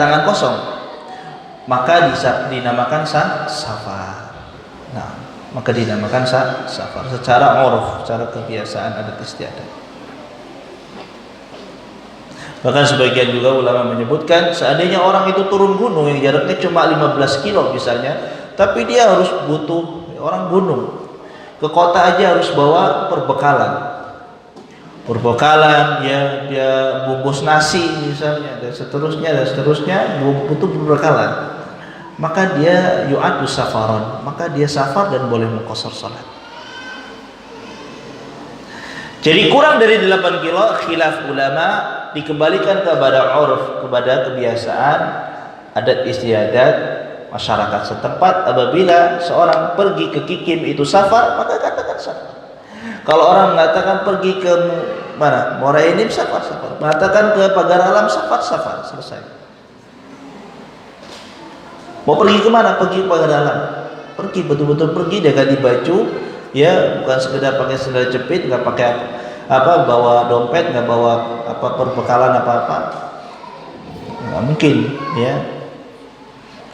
tangan kosong, maka dinamakan safar. Nah, maka dinamakan safar secara uruf, secara kebiasaan adat istiadat. Bahkan sebagian juga ulama menyebutkan seandainya orang itu turun gunung yang jaraknya cuma 15 kilo misalnya, tapi dia harus butuh orang gunung ke kota aja harus bawa perbekalan ya, dia bungkus nasi misalnya dan seterusnya butuh perbekalan, maka dia yu'adu safaron, maka dia safar dan boleh mengqashar salat. Jadi kurang dari 8 kilo, khilaf ulama, dikembalikan kepada urf, kepada kebiasaan adat istiadat masyarakat setempat. Apabila seorang pergi ke Kikim itu safar, maka katakan safar. Kalau orang mengatakan pergi ke mana? Muara Enim, safar. Mengatakan ke Pagar Alam, safar. Selesai. Mau pergi kemana? Pergi ke Pagar Alam. Pergi, betul-betul pergi, dia ganti baju, ya, bukan sekedar pakai sandal jepit, nggak pakai bawa dompet, nggak bawa perbekalan apa-apa, nggak mungkin, ya.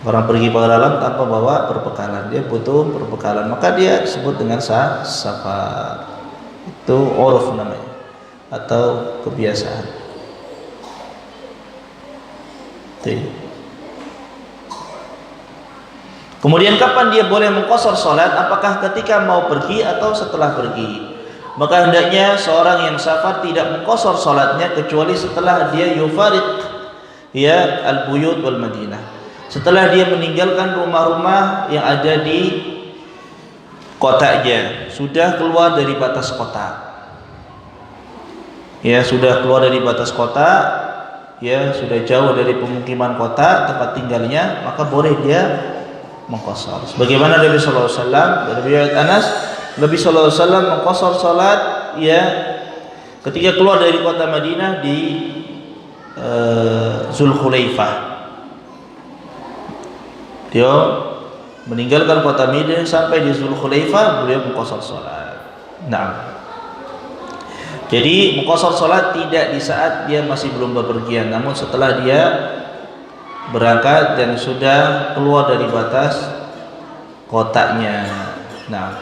Orang pergi Pagar Alam tanpa bawa perbekalan, dia butuh perbekalan, maka dia disebut dengan safar. Itu uruf namanya, atau kebiasaan. Kemudian kapan dia boleh mengqashar salat? Apakah ketika mau pergi atau setelah pergi? Maka hendaknya seorang yang safar tidak mengqashar salatnya kecuali setelah dia yufariq ya al-buyut wal Madinah. Setelah dia meninggalkan rumah-rumah yang ada di kotanya, sudah keluar dari batas kota. Ya, sudah keluar dari batas kota, ya, sudah jauh dari pemukiman kota tempat tinggalnya, maka boleh dia mengqashar. Sebagaimana Nabi sallallahu alaihi wasallam dari riwayat Anas, Nabi sallallahu alaihi wasallam mengqashar salat ya ketika keluar dari kota Madinah di Zulhulaifah. Dia meninggalkan kota Madinah sampai di Zulhulaifah, beliau mengqashar salat. Nah, jadi mengqashar salat tidak di saat dia masih belum bepergian, namun setelah dia berangkat dan sudah keluar dari batas kotanya. Nah,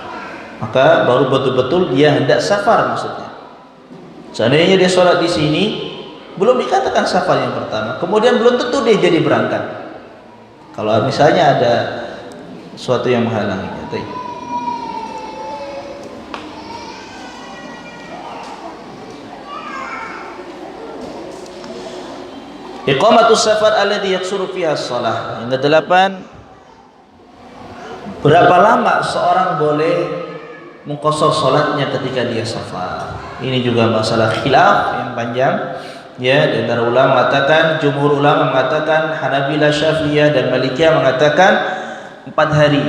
maka baru betul-betul dia hendak safar maksudnya. Seandainya dia sholat di sini, belum dikatakan safar yang pertama, kemudian belum tentu dia jadi berangkat. Kalau misalnya ada sesuatu yang menghalangi. Iqamatus safar alladhi yaksuru fiha shalah. Yang kedelapan, berapa lama seorang boleh mengqashar salatnya ketika dia safar? Ini juga masalah khilaf yang panjang. Ya, di antara ulama mengatakan, jumhur ulama mengatakan, Hanabilah, Syafi'iyah dan Malikiyah mengatakan 4 hari.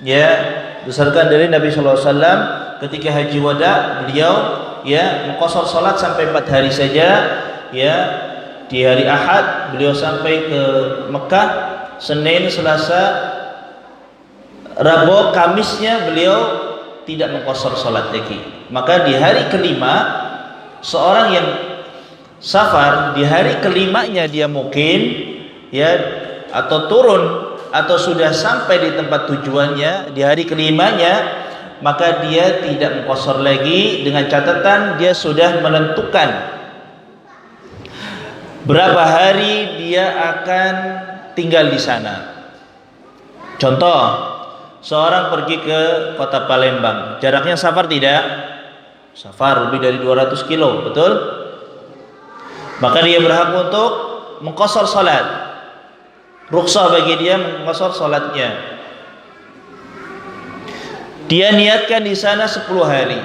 Ya, berdasarkan dari Nabi sallallahu alaihi wasallam ketika haji wada, beliau ya mengqashar salat sampai 4 hari saja. Ya, di hari Ahad beliau sampai ke Mekah, Senin, Selasa, Rabu, Kamisnya beliau tidak mengqashar salat lagi. Maka di hari kelima seorang yang safar, di hari kelimanya dia mukim ya, atau turun atau sudah sampai di tempat tujuannya di hari kelimanya, maka dia tidak mengqashar lagi, dengan catatan dia sudah menentukan berapa hari dia akan tinggal di sana. Contoh, seorang pergi ke kota Palembang, jaraknya safar tidak? Safar lebih dari 200 kilo, betul? Maka dia berhak untuk mengqashar salat. Rukhsah bagi dia mengqashar salatnya. Dia niatkan di sana 10 hari.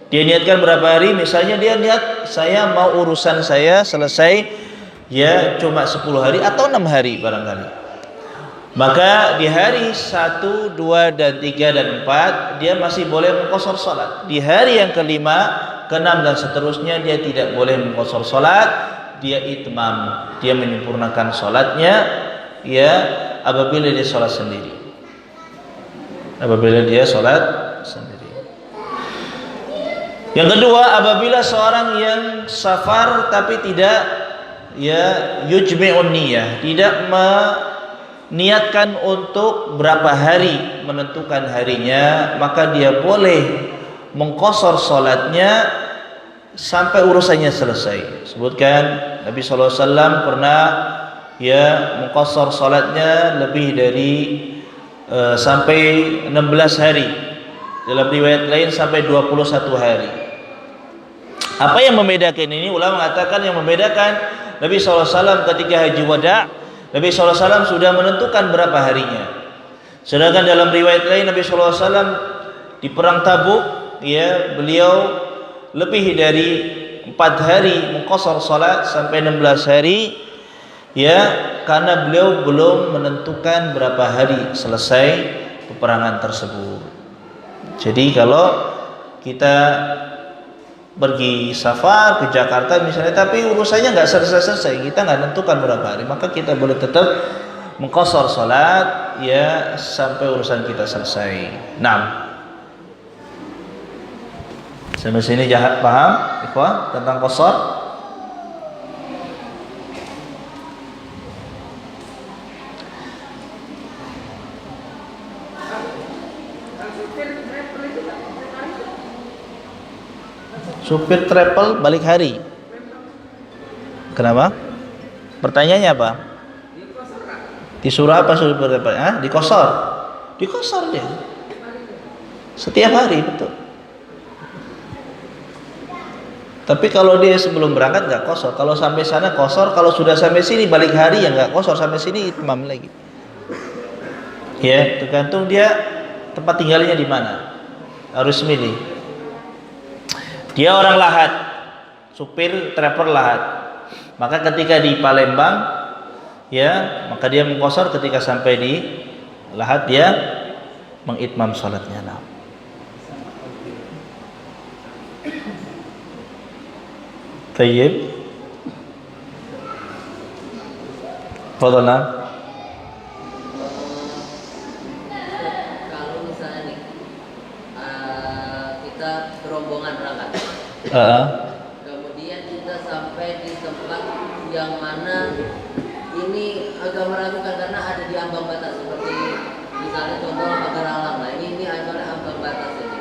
Dia niatkan berapa hari? Misalnya dia niat, saya mau urusan saya selesai ya cuma 10 hari atau 6 hari barangkali. Maka di hari 1, 2, dan 3 dan 4 dia masih boleh mengqashar salat. Di hari yang kelima, ke-6 dan seterusnya dia tidak boleh mengqashar salat, dia itmam, dia menyempurnakan salatnya ya apabila dia salat sendiri. Apabila dia salat sendiri. Yang kedua, apabila seorang yang safar tapi tidak yujmi'un niyah, tidak meniatkan untuk berapa hari, menentukan harinya, maka dia boleh mengqashar salatnya sampai urusannya selesai. Sebutkan Nabi sallallahu alaihi wasallam pernah mengqashar salatnya lebih dari sampai 16 hari. Dalam riwayat lain sampai 21 hari. Apa yang membedakan ini? Ulama mengatakan yang membedakan Nabi SAW ketika haji wada, Nabi SAW sudah menentukan berapa harinya. Sedangkan dalam riwayat lain Nabi SAW di perang Tabuk, beliau lebih dari 4 hari mengqashar salat sampai 16 hari, karena beliau belum menentukan berapa hari selesai peperangan tersebut. Jadi kalau kita pergi safar ke Jakarta misalnya, tapi urusannya nggak selesai-selesai, kita nggak tentukan berapa hari, maka kita boleh tetap mengqashar salat sampai urusan kita selesai. Sampai sini paham, ikhwah, tentang qashar? Supir travel balik hari. Kenapa? Pertanyaannya apa? Disuruh apa supir travel? Dikosor. Dikosor dia. Setiap hari, betul. Tapi kalau dia sebelum berangkat nggak kosor. Kalau sampai sana kosor. Kalau sudah sampai sini balik hari ya nggak kosor. Sampai sini itmam lagi. Tergantung dia tempat tinggalnya di mana. Harus milih. Dia orang Lahat, supir travel Lahat. Maka ketika di Palembang, maka dia mengqashar. Ketika sampai di Lahat dia mengitmam salatnya. Tayyib. Fadlan. Kalau misalnya nih kita berombongan berangkat. Kemudian kita sampai di tempat yang mana ini agak meragukan karena ada di ambang batas, seperti misalnya contoh pagar alam. Nah ini agak ambang batas ini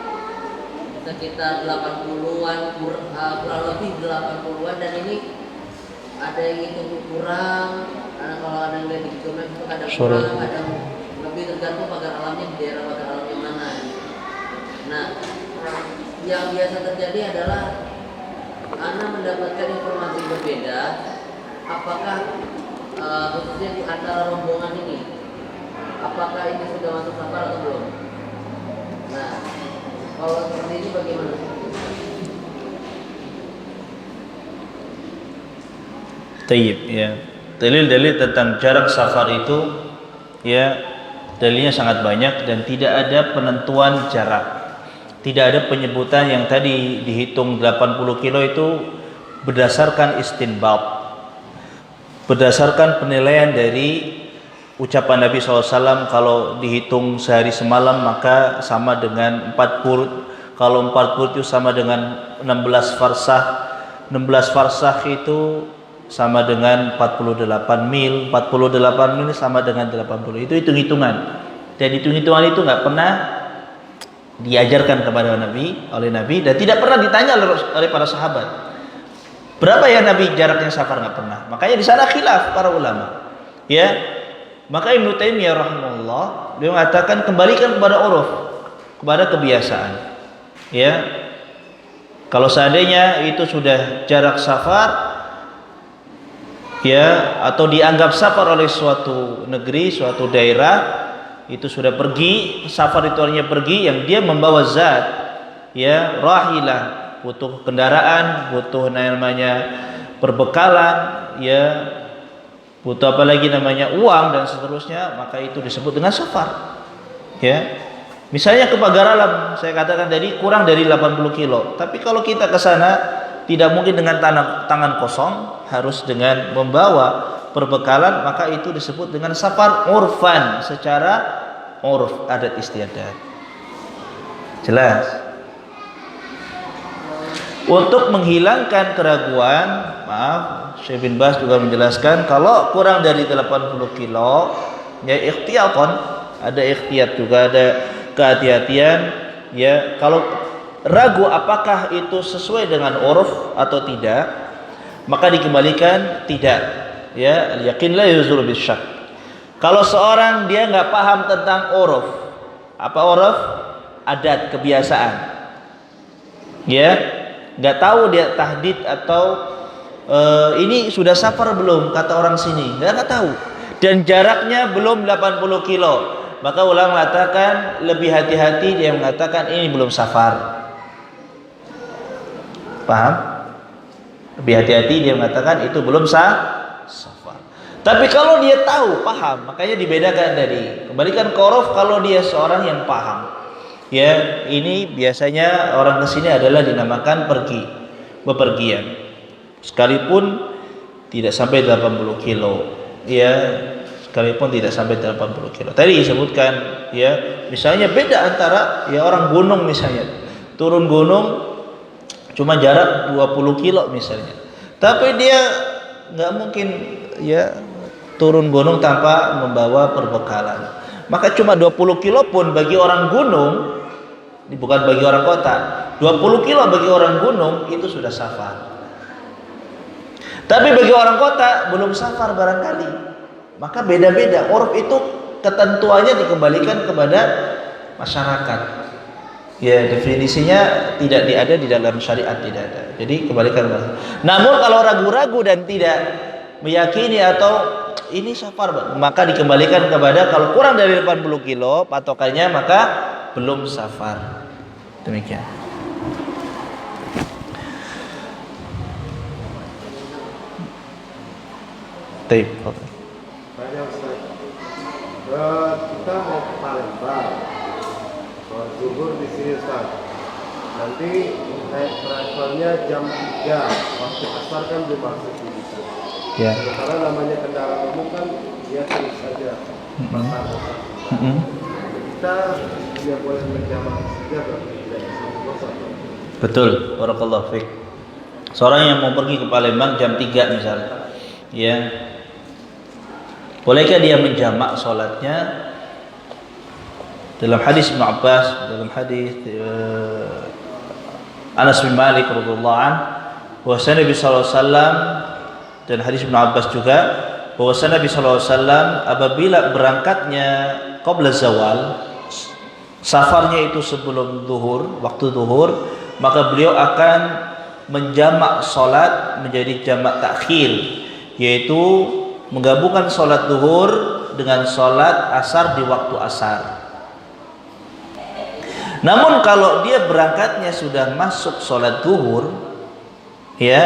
sekitar 80-an, kurang lebih 80-an, dan ini ada yang itu kurang, karena kalau ada yang di Google Maps itu kadang kurang, kadang lebih, tergantung pagar alamnya di daerah pagar alam yang mana. Nah, yang biasa terjadi adalah Ana mendapatkan informasi berbeda, apakah khususnya di antara rombongan ini, apakah ini sudah masuk safar atau belum. Nah, kalau seperti ini bagaimana? Tayyib, dalil-dalil tentang jarak safar itu dalilnya sangat banyak dan tidak ada penentuan jarak. Tidak ada penyebutan yang tadi dihitung 80 kilo itu berdasarkan istinbat, berdasarkan penilaian dari ucapan Nabi SAW. Kalau dihitung sehari semalam maka sama dengan 4 burud. Kalau 4 burud itu sama dengan 16 farsah. 16 farsah itu sama dengan 48 mil. 48 mil sama dengan 80. Itu hitung-hitungan. Dan hitung-hitungan itu nggak pernah diajarkan kepada Nabi, oleh Nabi, dan tidak pernah ditanya oleh para sahabat. Berapa ya Nabi jaraknya safar, nggak pernah. Makanya di sana khilaf para ulama. Maka Ibnu Taimiyah rahimahullah dia mengatakan kembalikan kepada uruf, kepada kebiasaan. Kalau seandainya itu sudah jarak safar, atau dianggap safar oleh suatu negeri, suatu daerah, itu sudah pergi, safar itu artinya pergi, yang dia membawa zat, rahilah, butuh kendaraan, butuh namanya perbekalan, butuh apa lagi namanya uang dan seterusnya, maka itu disebut dengan safar. Misalnya ke pagar alam, saya katakan tadi kurang dari 80 kilo, tapi kalau kita ke sana tidak mungkin dengan tangan kosong, harus dengan membawa perbekalan, maka itu disebut dengan safar urfan, secara urf, adat istiadat. Jelas? Untuk menghilangkan keraguan, maaf, Syekh bin Baz juga menjelaskan kalau kurang dari 80 kilo, ya ikhtiyatan, ada ikhtiyat juga, ada kehati-hatian, ya. Kalau ragu apakah itu sesuai dengan uruf atau tidak, maka dikembalikan tidak, ya. Yakin la yuzur bisyak. Kalau seorang dia nggak paham tentang uruf, apa uruf? Adat, kebiasaan, ya. Nggak tahu dia tahdid atau ini sudah safar belum kata orang sini, nggak tahu, dan jaraknya belum 80 kilo, maka ulama mengatakan lebih hati-hati, dia mengatakan ini belum safar. Paham? Lebih hati-hati, dia mengatakan itu belum safar. Tapi kalau dia tahu, paham, makanya dibedakan tadi, kembalikan qorof kalau dia seorang yang paham. Ya, ini biasanya orang kesini adalah dinamakan bepergian, sekalipun tidak sampai 80 kilo, ya, sekalipun tidak sampai 80 kilo. Tadi disebutkan, ya, misalnya beda antara ya orang gunung misalnya, turun gunung cuma jarak 20 kilo misalnya, tapi dia nggak mungkin ya turun gunung tanpa membawa perbekalan. Maka cuma 20 kilo pun bagi orang gunung, ini bukan bagi orang kota, 20 kilo bagi orang gunung itu sudah safar. Tapi bagi orang kota belum safar barangkali. Maka beda-beda. Uruf itu ketentuannya dikembalikan kepada masyarakat. Ya, definisinya tidak ada di dalam syariat, tidak ada. Jadi kembalikan. Namun kalau ragu-ragu dan tidak meyakini atau ini safar, maka dikembalikan kepada kalau kurang dari 80 kilo patokannya, maka belum safar. Demikian. Taib. Kita mau ke Palembang, sholat zuhur di sini Ustaz. Nanti naik travelnya jam 3, waktu asar kan belum masuk di situ. Ya. Karena namanya kendaraan umum kan dia terus saja pasar. Kita tidak boleh berjamaah saja, berarti tidak bosan. Betul, barakallahu fiik. Seorang yang mau pergi ke Palembang jam 3 misalnya, ya, bolehkah dia menjamak sholatnya? Dalam hadis Ibnu Abbas, dalam hadis Anas bin Malik radhiyallahu anhu, bahwasanya Nabi sallallahu alaihi wasallam, dan hadis Ibnu Abbas juga, bahwasanya Nabi sallallahu alaihi wasallam apabila berangkatnya qabla zawal, safarnya itu sebelum zuhur, waktu zuhur, maka beliau akan menjamak sholat menjadi jamak takhir, yaitu menggabungkan sholat zuhur dengan sholat asar di waktu asar. Namun kalau dia berangkatnya sudah masuk sholat zuhur, ya,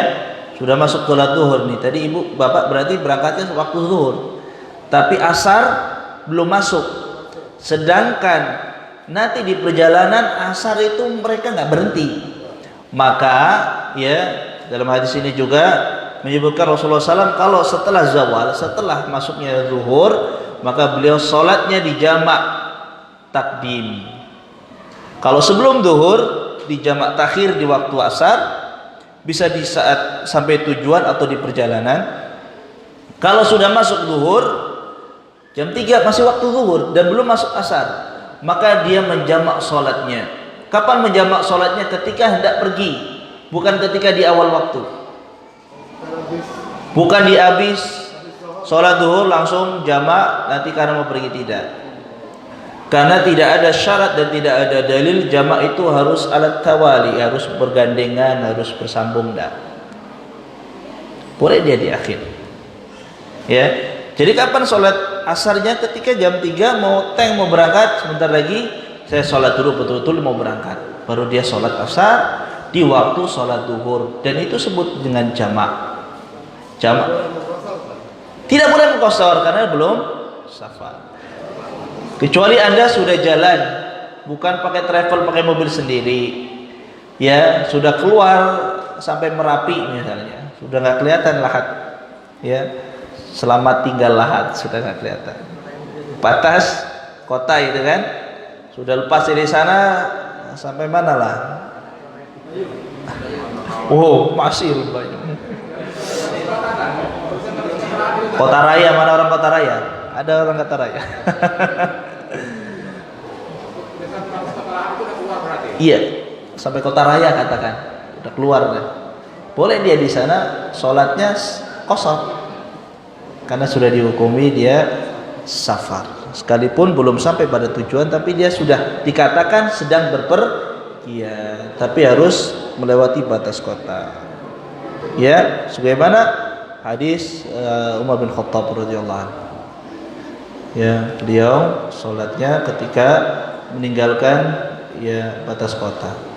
sudah masuk sholat zuhur nih, tadi ibu bapak berarti berangkatnya waktu zuhur, tapi asar belum masuk, sedangkan nanti di perjalanan asar itu mereka nggak berhenti, maka ya dalam hadis ini juga menyebutkan Rasulullah SAW kalau setelah zawal, setelah masuknya zuhur, maka beliau sholatnya di jamak takdim. Kalau sebelum zuhur di jamak takhir di waktu asar, bisa di saat sampai tujuan atau di perjalanan. Kalau sudah masuk zuhur jam 3 masih waktu zuhur dan belum masuk asar, maka dia menjamak sholatnya. Kapan menjamak sholatnya? Ketika hendak pergi, bukan ketika di awal waktu. Bukan di habis sholat zuhur langsung jamak nanti karena mau pergi, tidak. Karena tidak ada syarat dan tidak ada dalil jamak itu harus alat tawali, harus bergandengan, harus bersambung, dah. Boleh dia di akhir. Ya. Jadi kapan sholat asarnya? Ketika jam 3 mau berangkat, sebentar lagi saya sholat dulu betul-betul mau berangkat. Baru dia sholat asar di waktu sholat zuhur, dan itu sebut dengan jamak. Jamak. Tidak boleh mengqasar karena belum safar. Kecuali Anda sudah jalan, bukan pakai travel, pakai mobil sendiri, ya, sudah keluar sampai Merapi misalnya, sudah nggak kelihatan Lahat, ya, selamat tinggal Lahat, sudah nggak kelihatan. Batas kota itu kan, sudah lepas dari sana sampai mana lah? Oh, masih banyak. Kota Raya, mana orang Kota Raya? Ada orang Kota Raya. Iya, sampai Kota Raya katakan, udah keluar deh. Boleh dia di sana sholatnya kosong, karena sudah dihukumi dia safar. Sekalipun belum sampai pada tujuan, tapi dia sudah dikatakan sedang berpergian, tapi harus melewati batas kota. Ya, sebagaimana hadis Umar bin Khattab radhiyallahu anhu. Ya, beliau sholatnya ketika meninggalkan ya batas kota.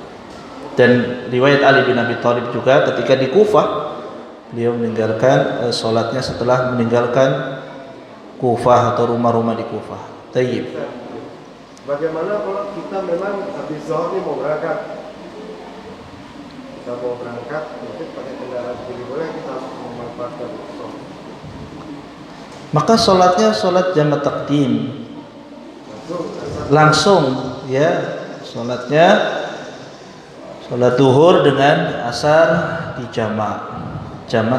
Dan riwayat Ali bin Abi Thalib juga ketika di Kufah, beliau meninggalkan sholatnya setelah meninggalkan Kufah atau rumah-rumah di Kufah. Tayyib. Bagaimana kalau kita memang habis zuhur nih mau berangkat? Kita mau berangkat, mungkin pakai kendaraan sendiri boleh, kita harus memanfaatkan zuhur. Maka sholatnya sholat jamak takdim. Langsung ya, sholatnya sholat duhur dengan asar di jamak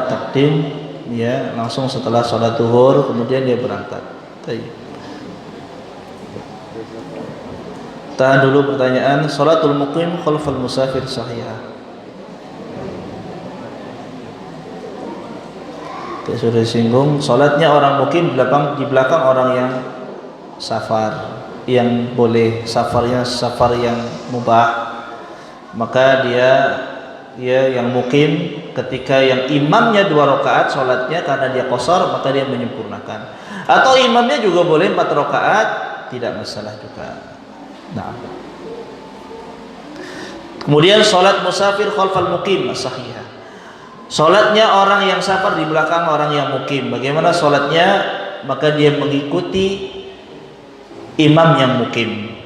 takdim ya, langsung setelah sholat duhur kemudian dia berangkat. Tahan dulu pertanyaan, sholatul muqim khalfal musafir sahihah. Sudah disinggung, sholatnya orang mukim di belakang orang yang safar, yang boleh safarnya safar yang mubah. Maka dia yang mukim ketika yang imamnya 2 rakaat sholatnya karena dia qashar, maka dia menyempurnakan. Atau imamnya juga boleh 4 rakaat, tidak masalah juga. Nah, kemudian sholat musafir khalfal mukim sahihah. Sholatnya orang yang safar di belakang orang yang mukim. Bagaimana sholatnya? Maka dia mengikuti imam yang mukim.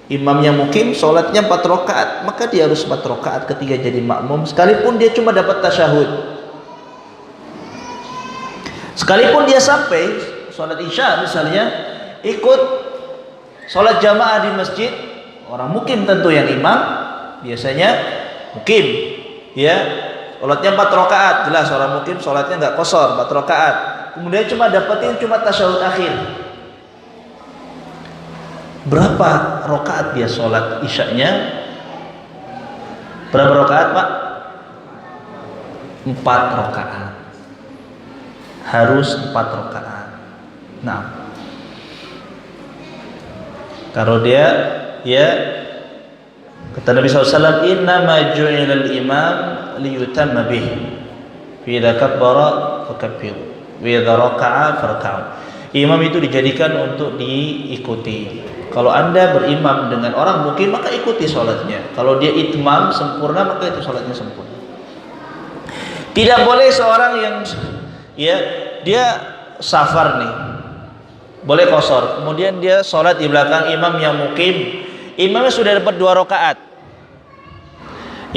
Imam yang mukim sholatnya 4 rakaat, maka dia harus 4 rakaat ketika jadi makmum, sekalipun dia cuma dapat tasyahud. Sekalipun dia sampai sholat isya misalnya, ikut sholat jamaah di masjid, orang mukim tentu yang imam, biasanya mukim ya, sholatnya 4 rakaat, jelas orang mukim sholatnya nggak qashar, 4 rakaat, kemudian cuma dapetin tasyahud akhir. Berapa rakaat dia sholat isyanya? Berapa rakaat Pak? 4 rakaat. Harus 4 rakaat. Nah, kalau dia ya, kata Nabi SAW, innama ju'ilal imam liyutamma bih, fa idza kabbara fakabbir, wa idza raka'a farka'u. Imam itu dijadikan untuk diikuti. Kalau Anda berimam dengan orang mukim, maka ikuti sholatnya. Kalau dia itmam sempurna, maka itu sholatnya sempurna. Tidak boleh seorang yang ya dia safar nih, boleh qashar, kemudian dia sholat di belakang imam yang mukim. Imamnya sudah dapat 2 rakaat.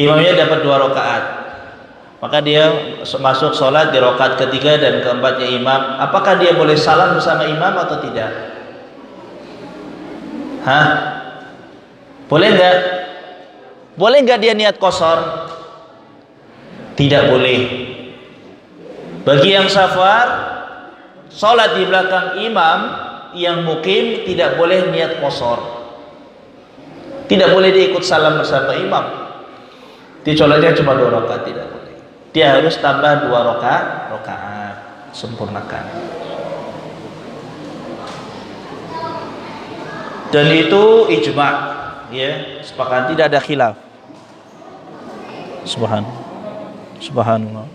Imamnya dapat 2 rakaat. Maka dia masuk sholat di rakaat ketiga dan keempatnya imam. Apakah dia boleh salam bersama imam atau tidak? Hah? Boleh enggak? Boleh enggak dia niat qashar? Tidak boleh. Bagi yang safar, sholat di belakang imam yang mukim tidak boleh niat qashar. Tidak boleh dia ikut salam bersama imam. Dia sholatnya cuma 2 rakaat, tidak boleh. Dia harus tambah 2 rakaat, sempurnakan. Dan itu ijma', ya, sepakat, tidak ada khilaf. Subhanallah.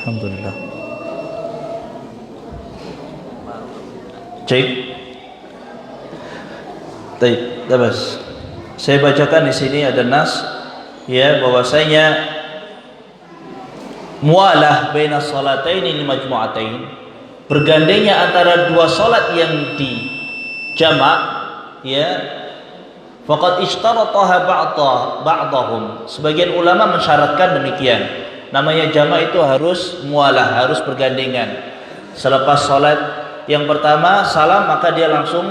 Alhamdulillah. Cek. Baik, labas. Saya bacakan di sini ada nas ya, bahwasanya mualah baina salataini majmu'atain, bergandengnya antara dua salat yang dijamak, ya, faqad ishtarataha ba'dahum. Sebagian ulama mensyaratkan demikian. Namanya jamak itu harus mualah, harus bergandengan. Selepas salat yang pertama salam, maka dia langsung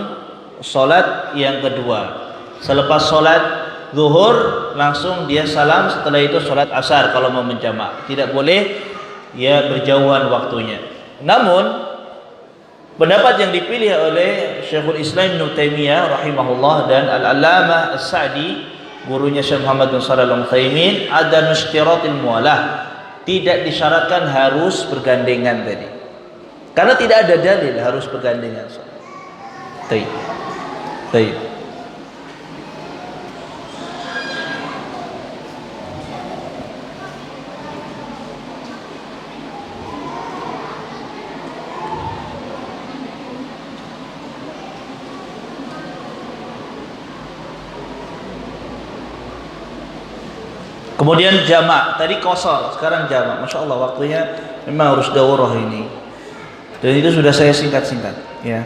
salat yang kedua. Selepas salat zuhur langsung dia salam, setelah itu salat asar kalau mau menjamak. Tidak boleh ya berjauhan waktunya. Namun pendapat yang dipilih oleh Syekhul Islam Ibnu Taimiyah rahimahullah dan Al-Allamah As-Sa'di, gurunya Syekh Muhammad bin Shalih Al-Utsaimin, ada mushtiratil mualah, tidak disyaratkan harus bergandengan tadi. Karena tidak ada dalil harus bergandengan. Baik. Kemudian jamak, tadi qasar, sekarang jamak. Masya Allah waktunya memang harus daurah ini. Dan itu sudah saya singkat-singkat, ya.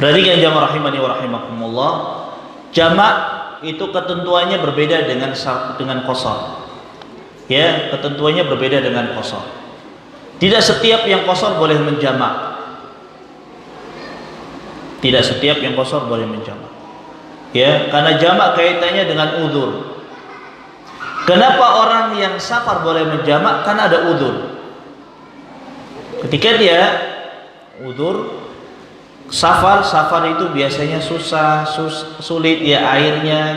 Perhatikan jamaah rahimani wa rahimakumullah. Jamak itu ketentuannya berbeda dengan qasar. Ya, ketentuannya berbeda dengan qasar. Tidak setiap yang qasar boleh menjamak. Tidak setiap yang qasar boleh menjamak. Ya, karena jamak kaitannya dengan udzur. Kenapa orang yang safar boleh menjamak? Karena ada udzur. Ketika dia udzur, safar itu biasanya sulit ya,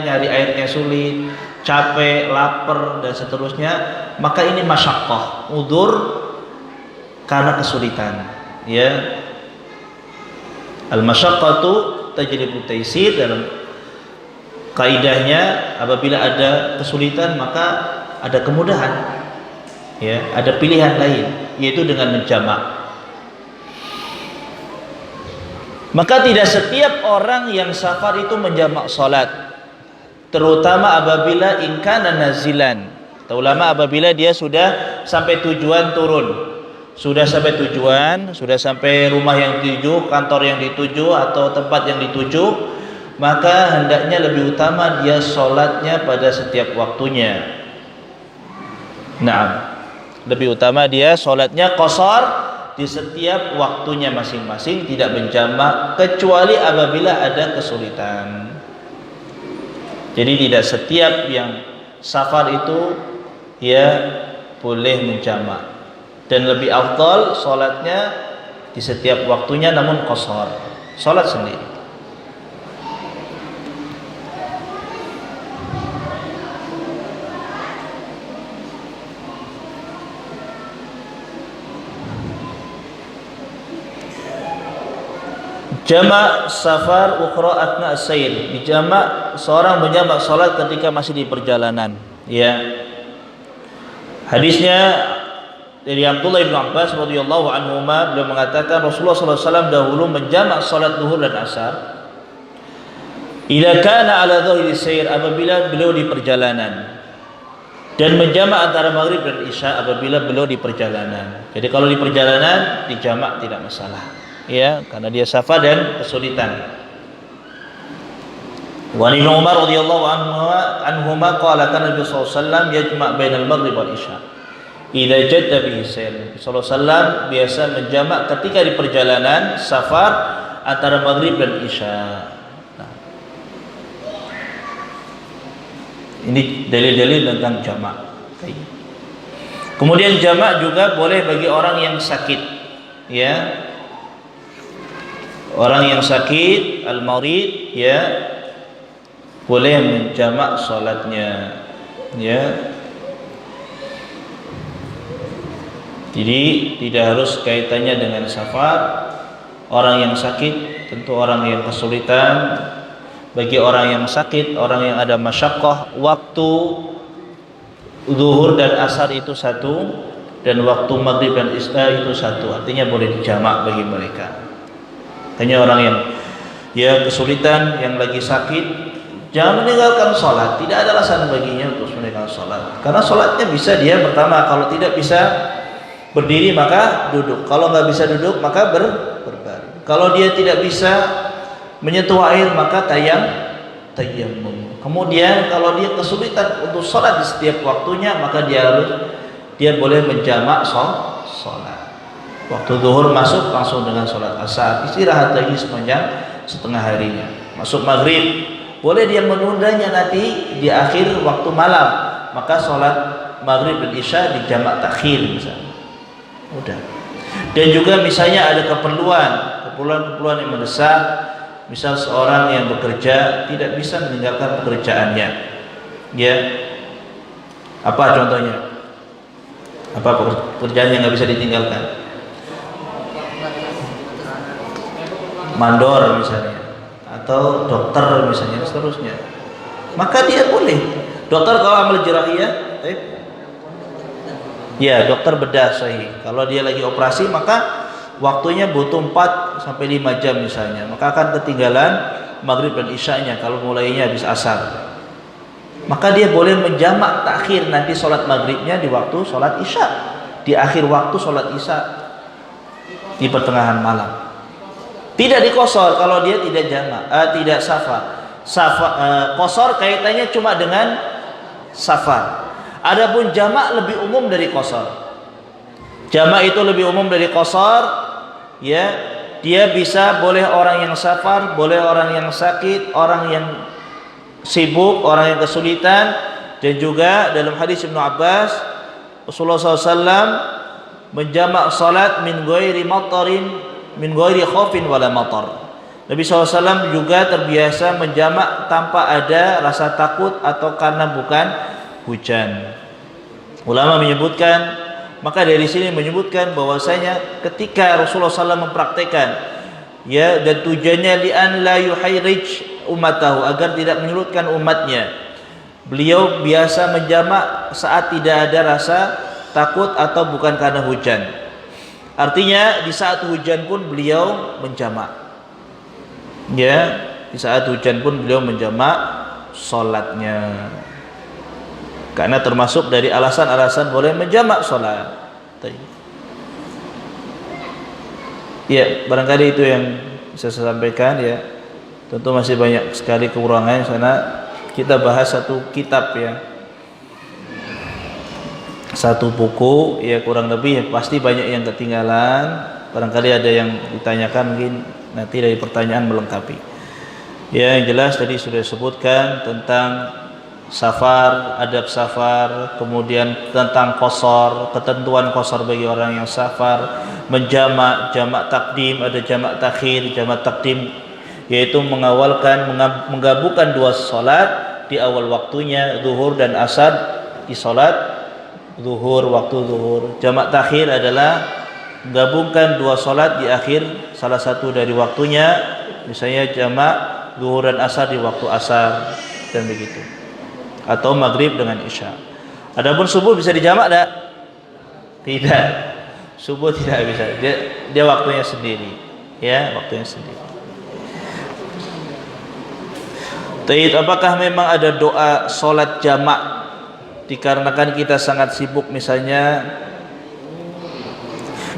nyari airnya sulit, capek, lapar dan seterusnya, maka ini masyaqqah, udzur karena kesulitan, ya. Al-masyaqqatu tajlibu taysir, dalam kaidahnya apabila ada kesulitan maka ada kemudahan, ya, ada pilihan lain, yaitu dengan menjamak. Maka tidak setiap orang yang safar itu menjamak salat, terutama apabila inkana nazilan. Ulama apabila dia sudah sampai tujuan turun, sudah sampai tujuan, sudah sampai rumah yang dituju, kantor yang dituju atau tempat yang dituju, maka hendaknya lebih utama dia sholatnya pada setiap waktunya. Nah, lebih utama dia sholatnya qasar di setiap waktunya masing-masing, tidak menjamak kecuali apabila ada kesulitan. Jadi tidak setiap yang safar itu ya boleh menjamak, dan lebih afdal sholatnya di setiap waktunya namun qasar, sholat sendiri. Jamak safar ukhra atna as-sayr. Dijamak, seorang menjamak salat ketika masih di perjalanan, ya. Hadisnya dari Abdullah bin Abbas radhiyallahu anhuma, beliau mengatakan Rasulullah sallallahu alaihi wasallam dahulu menjamak salat zuhur dan asar. Idza kana ala dhahri sayr, apabila beliau di perjalanan, dan menjamak antara maghrib dan isya apabila beliau di perjalanan. Jadi kalau di perjalanan dijamak tidak masalah, ya, karena dia safar dan kesulitan. Wa Ibnu Umar radhiyallahu anhuma qala kana Nabi sallallahu alaihi wasallam yajma' bainal maghrib wal isya idza jadda bihi sayr. Nabi sallallahu alaihi wasallam biasa menjamak ketika di perjalanan safar antara maghrib dan isya. Nah, ini dalil-dalil tentang jamak. Kemudian jamak juga boleh bagi orang yang sakit, ya. Orang yang sakit, al-marid, ya, boleh menjamak salatnya, ya. Jadi tidak harus kaitannya dengan safar. Orang yang sakit, tentu orang yang kesulitan. Bagi orang yang sakit, orang yang ada masyaqqah, waktu zuhur dan asar itu satu, dan waktu maghrib dan isya itu satu. Artinya boleh dijamak bagi mereka. Hanya orang yang ya kesulitan, yang lagi sakit, jangan meninggalkan sholat. Tidak ada alasan baginya untuk meninggalkan sholat. Karena sholatnya bisa dia pertama, kalau tidak bisa berdiri maka duduk. Kalau nggak bisa duduk maka berbaring. Kalau dia tidak bisa menyentuh air maka tayammum. Kemudian kalau dia kesulitan untuk sholat di setiap waktunya maka dia boleh menjamak sholat. Waktu zuhur masuk langsung dengan sholat asar, istirahat lagi sepanjang setengah harinya. Masuk maghrib boleh dia menundanya nanti di akhir waktu malam, maka sholat maghrib dan isya dijamak takhir misalnya. Udah. Dan juga misalnya ada keperluan yang mendesak, misal seorang yang bekerja tidak bisa meninggalkan pekerjaannya, ya. Apa contohnya? Apa pekerjaan yang nggak bisa ditinggalkan? Mandor misalnya, atau dokter misalnya, seterusnya. Maka dia boleh. Dokter kalau amal jarahiyah, ya dokter bedah sahih. Kalau dia lagi operasi maka waktunya butuh 4 sampai 5 jam misalnya, maka akan ketinggalan maghrib dan isyanya kalau mulainya habis asar. Maka dia boleh menjamak takhir nanti sholat maghribnya di waktu sholat isya, di akhir waktu sholat isya, di pertengahan malam. Tidak dikosor kalau dia tidak jamak, tidak safar. Kosor kaitannya cuma dengan safar. Adapun jamak lebih umum dari kosor. Jamak itu lebih umum dari kosor, ya. Dia bisa boleh orang yang safar, boleh orang yang sakit, orang yang sibuk, orang yang kesulitan. Dan juga dalam hadis Ibnu Abbas, Rasulullah SAW menjamak salat min ghairi matarin, min ghairi khaufin wala matar. Nabi SAW juga terbiasa menjamak tanpa ada rasa takut atau karena bukan hujan. Ulama menyebutkan, maka dari sini menyebutkan bahwasanya ketika Rasulullah SAW mempraktekkan, ya, dan tujuannya li'an la yuhayrij ummatahu, agar tidak menyulitkan umatnya, beliau biasa menjamak saat tidak ada rasa takut atau bukan karena hujan. Artinya di saat hujan pun beliau menjamak, ya, di saat hujan pun beliau menjamak sholatnya, karena termasuk dari alasan-alasan boleh menjamak sholat. Ya, barangkali itu yang bisa saya sampaikan, ya. Tentu masih banyak sekali kekurangan karena kita bahas satu kitab, ya, satu buku, ya, kurang lebih ya, pasti banyak yang ketinggalan. Barangkali ada yang ditanyakan, mungkin nanti dari pertanyaan melengkapi. Ya, yang jelas tadi sudah disebutkan tentang safar, adab safar, kemudian tentang qasar, ketentuan qasar bagi orang yang safar, menjamak, jamak takdim, ada jamak takhir, jamak takdim, yaitu menggabungkan 2 salat di awal waktunya, zuhur dan asar di salat zuhur, waktu zuhur. Jamak takhir adalah menggabungkan 2 salat di akhir salah satu dari waktunya, misalnya jamak zuhur dan asar di waktu asar, dan begitu. Atau maghrib dengan isya. Adapun subuh bisa dijamak tak? Tidak. Subuh tidak bisa. Dia waktunya sendiri, ya, waktunya sendiri. Taib, apakah memang ada doa salat jamak dikarenakan kita sangat sibuk, misalnya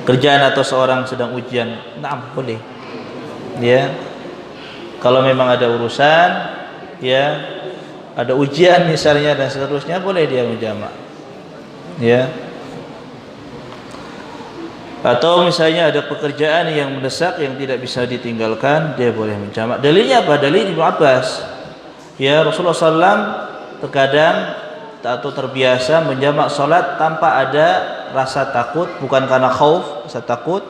kerjaan atau seorang sedang ujian? Nah, boleh, ya. Kalau memang ada urusan, ya, ada ujian misalnya dan seterusnya, boleh dia menjamak, ya. Atau misalnya ada pekerjaan yang mendesak yang tidak bisa ditinggalkan, dia boleh menjamak. Dalilnya apa? Dalil Ibnu Abbas, ya, Rasulullah SAW terkadang atau terbiasa menjamak sholat tanpa ada rasa takut, bukan karena khauf, rasa takut,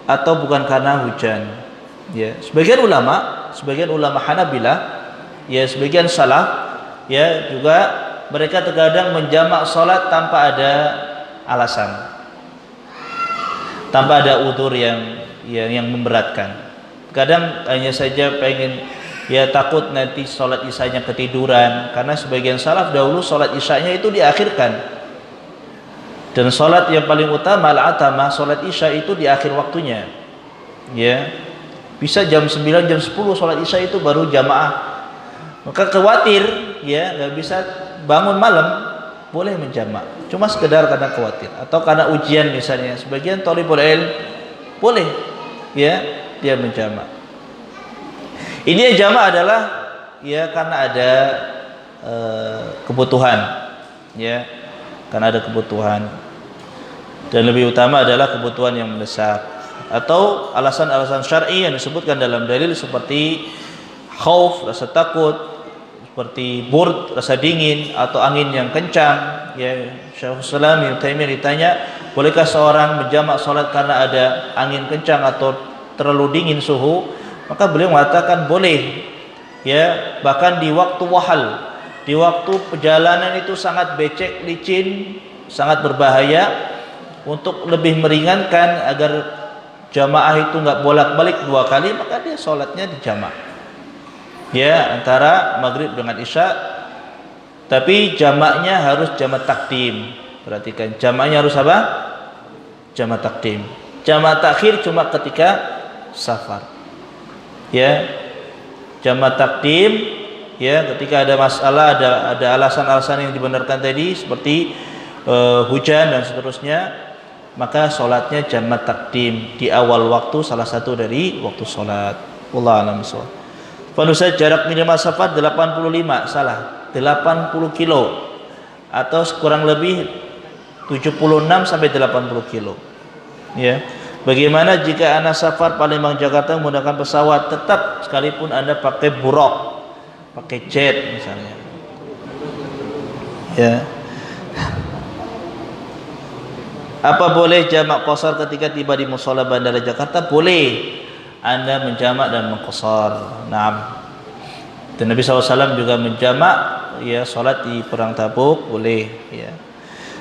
atau bukan karena hujan, ya. Sebagian ulama Hanabilah, ya, sebagian salaf, ya, juga mereka terkadang menjamak sholat tanpa ada alasan, tanpa ada udzur yang memberatkan. Kadang hanya saja pengen, ya, takut nanti sholat isyanya ketiduran, karena sebagian salaf dahulu sholat isyanya itu diakhirkan, dan sholat yang paling utama al-atama, sholat isya itu di akhir waktunya, ya. Bisa jam 9, jam 10 sholat isya itu baru jamaah, maka khawatir, ya, nggak bisa bangun malam, boleh menjamak. Cuma sekedar karena khawatir atau karena ujian misalnya. Sebagian thalibul ilm boleh ya dia menjamak. Ini yang jamak adalah ya karena ada kebutuhan ya, karena ada kebutuhan dan lebih utama adalah kebutuhan yang mendesak atau alasan-alasan syar'i yang disebutkan dalam dalil seperti khauf, rasa takut, seperti burd, rasa dingin atau angin yang kencang ya. Syekhul Islam Ibnu Taimiyah ditanya, bolehkah seorang menjamak salat karena ada angin kencang atau terlalu dingin suhu? Maka beliau mengatakan boleh ya, bahkan di waktu wahal, di waktu perjalanan itu sangat becek, licin, sangat berbahaya. Untuk lebih meringankan agar jamaah itu nggak bolak-balik 2 kali, maka dia sholatnya di jamak ya antara maghrib dengan isya. Tapi jamaknya harus jamak takdim. Perhatikan, jamaknya harus apa? Jamak takdim. Jamak takhir cuma ketika safar ya. Jamak takdim ya ketika ada masalah, ada alasan-alasan yang dibenarkan tadi seperti hujan dan seterusnya, maka sholatnya jamak takdim di awal waktu, salah satu dari waktu sholat. Wallahu a'lam bishawab. Panusai jarak minimal safar 85, salah, 80 kilo atau kurang lebih 76 sampai 80 kilo ya. Bagaimana jika Anda safar Palembang Jakarta menggunakan pesawat, tetap sekalipun Anda pakai buruk, pakai jet misalnya ya. Apa boleh jamak qasar ketika tiba di mushola Bandara Jakarta? Boleh Anda menjamak dan mengqasar. Naam. Dan Nabi SAW juga menjamak ya salat di perang Tabuk, boleh ya.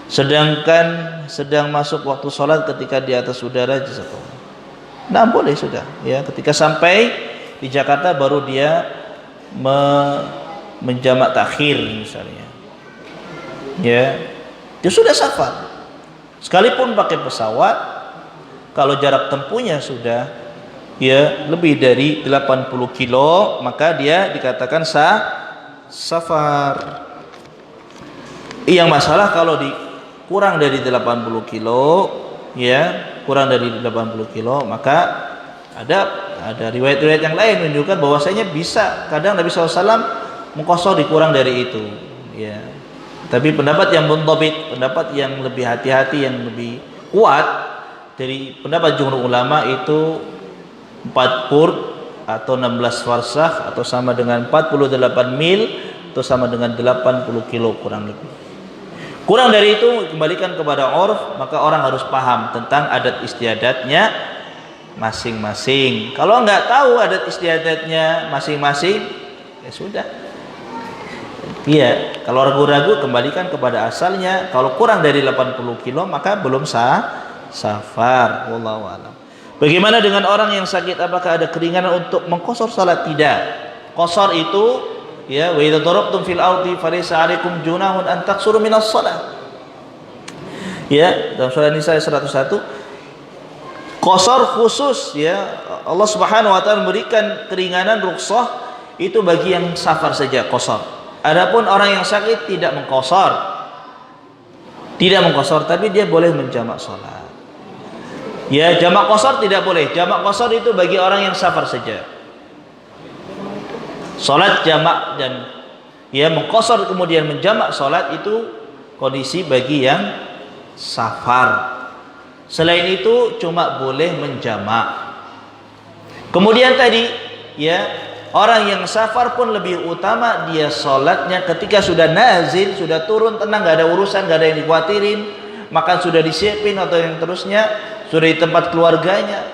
Sedangkan sedang masuk waktu salat ketika di atas udara, jazakallah. Nah, boleh sudah ya, ketika sampai di Jakarta baru dia menjamak takhir misalnya. Ya. Dia sudah safar. Sekalipun pakai pesawat, kalau jarak tempuhnya sudah ya lebih dari 80 kilo, maka dia dikatakan safar. Yang masalah kalau kurang dari 80 kilo ya, kurang dari 80 kilo, maka ada riwayat-riwayat yang lain menunjukkan bahwasanya bisa kadang Nabi SAW mengqasar dikurang dari itu ya. Tapi pendapat yang muntabit, pendapat yang lebih hati-hati, yang lebih kuat dari pendapat jumhur ulama itu 4 burd atau 16 farsakh atau sama dengan 48 mil atau sama dengan 80 kilo kurang lebih. Kurang dari itu kembalikan kepada urf, maka orang harus paham tentang adat istiadatnya masing-masing. Kalau nggak tahu adat istiadatnya masing-masing, ya sudah. Iya, kalau ragu-ragu kembalikan kepada asalnya. Kalau kurang dari 80 kilo maka belum safar. Wallahu a'lam. Bagaimana dengan orang yang sakit? Apakah ada keringanan untuk mengqasar salat? Tidak. Qasar itu ya, wa idza darabtum fil ardi falaysa 'alaikum junahun an taqsuru minas shalah. Ya, dalam surah Nisa 101. Qasar khusus ya, Allah Subhanahu wa taala memberikan keringanan rukhsah itu bagi yang safar saja qasar. Adapun orang yang sakit tidak mengqasar. Tidak mengqasar, tapi dia boleh menjamak salat. Ya, jamak qasar tidak boleh. Jamak qasar itu bagi orang yang safar saja. Salat jamak dan ya mengqasar kemudian menjamak salat itu kondisi bagi yang safar. Selain itu cuma boleh menjamak. Kemudian tadi ya, orang yang safar pun lebih utama dia sholatnya ketika sudah nazil, sudah turun tenang, gak ada urusan, gak ada yang dikhawatirin, makan sudah disiapin atau yang terusnya, sudah di tempat keluarganya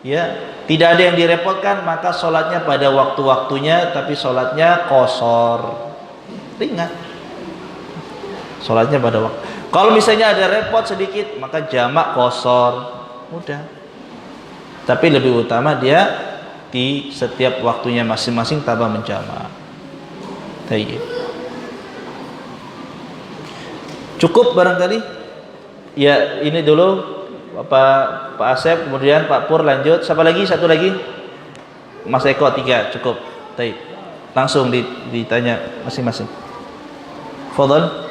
ya, tidak ada yang direpotkan, maka sholatnya pada waktu-waktunya, tapi sholatnya qasar, ringan sholatnya pada waktu. Kalau misalnya ada repot sedikit, maka jamak qasar, mudah. Tapi lebih utama dia di setiap waktunya masing-masing tabah menjamak. Tayyib. Cukup barangkali? Ya, ini dulu Pak Asep, kemudian Pak Pur lanjut. Siapa lagi? Satu lagi? Mas Eko 3, cukup. Tayyib. Langsung ditanya masing-masing. Fadhal.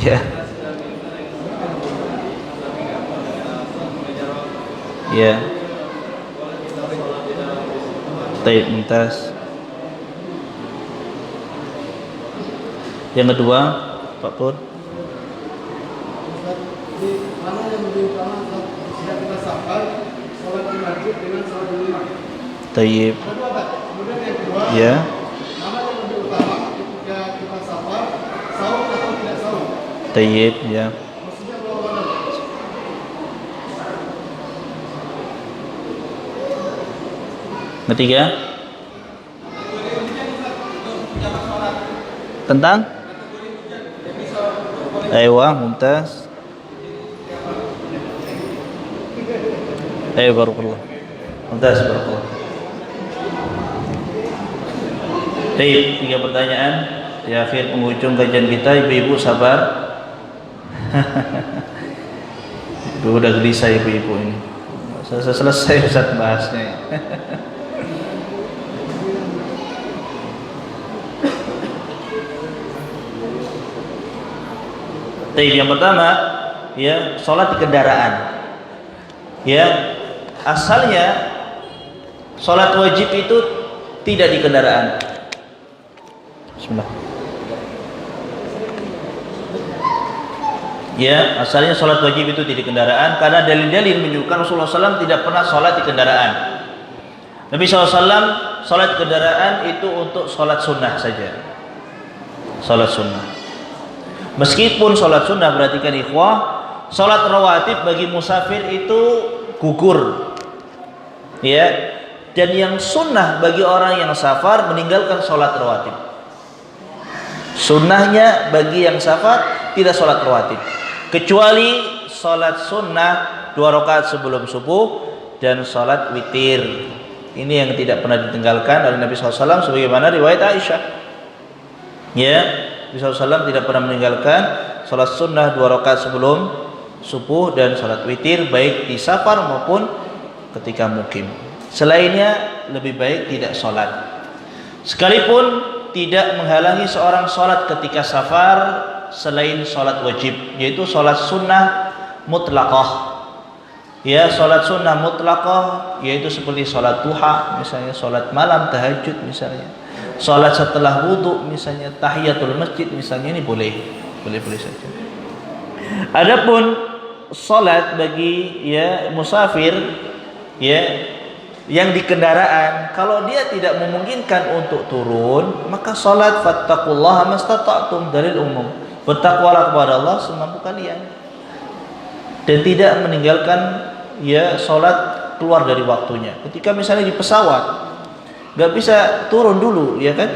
Ya. Ya. Taib mumtaz. Yang kedua, Pak Pur. Mana yang lebih utama jika kita safar, sholat di masjid dengan sholat di rumah? Taib. Kedua, Pak. Kemudian yang kedua, Ya. mana yang lebih utama ketika kita safar, saum atau tidak saum? Taib, ya. Maksudnya mana? Ketiga. Tentang? Aywa, mumtaz. Ayo barakallah. Mumtaz barakallah. Baik, 3 pertanyaan di akhir penghujung kajian kita. Ibu-ibu sabar. Ibu udah gelisah ibu-ibu ini. Selesai Ustaz bahasnya. Baik, yang pertama, ya, sholat di kendaraan. Ya, asalnya sholat wajib itu tidak di kendaraan. Bismillah. Ya, asalnya sholat wajib itu tidak di kendaraan karena dalil-dalil menunjukkan Rasulullah SAW tidak pernah sholat di kendaraan. Nabi SAW sholat di kendaraan itu untuk sholat sunnah saja. Sholat sunnah. Meskipun sholat sunnah, perhatikan ikhwah, sholat rawatib bagi musafir itu gugur, ya. Dan yang sunnah bagi orang yang safar meninggalkan sholat rawatib. Sunnahnya bagi yang safar tidak sholat rawatib, kecuali sholat sunnah 2 rakaat sebelum subuh dan sholat witir. Ini yang tidak pernah ditinggalkan oleh Nabi SAW sebagaimana riwayat Aisyah. Ya. Nabi SAW tidak pernah meninggalkan sholat sunnah 2 rakaat sebelum subuh dan sholat witir baik di safar maupun ketika mukim. Selainnya lebih baik tidak sholat. Sekalipun tidak menghalangi seorang sholat ketika safar selain sholat wajib, yaitu sholat sunnah mutlaqah. Ya, sholat sunnah mutlaqah yaitu seperti sholat duha, misalnya sholat malam, tahajud misalnya. Salat setelah wudhu misalnya, tahiyatul masjid misalnya, ini boleh saja. Adapun salat bagi ya musafir ya yang di kendaraan, kalau dia tidak memungkinkan untuk turun, maka salat fattaqullaha mastata'tum, dalil umum. Bertakwalah kepada Allah semampu kalian. Dan tidak meninggalkan ya salat keluar dari waktunya. Ketika misalnya di pesawat nggak bisa turun dulu, ya kan?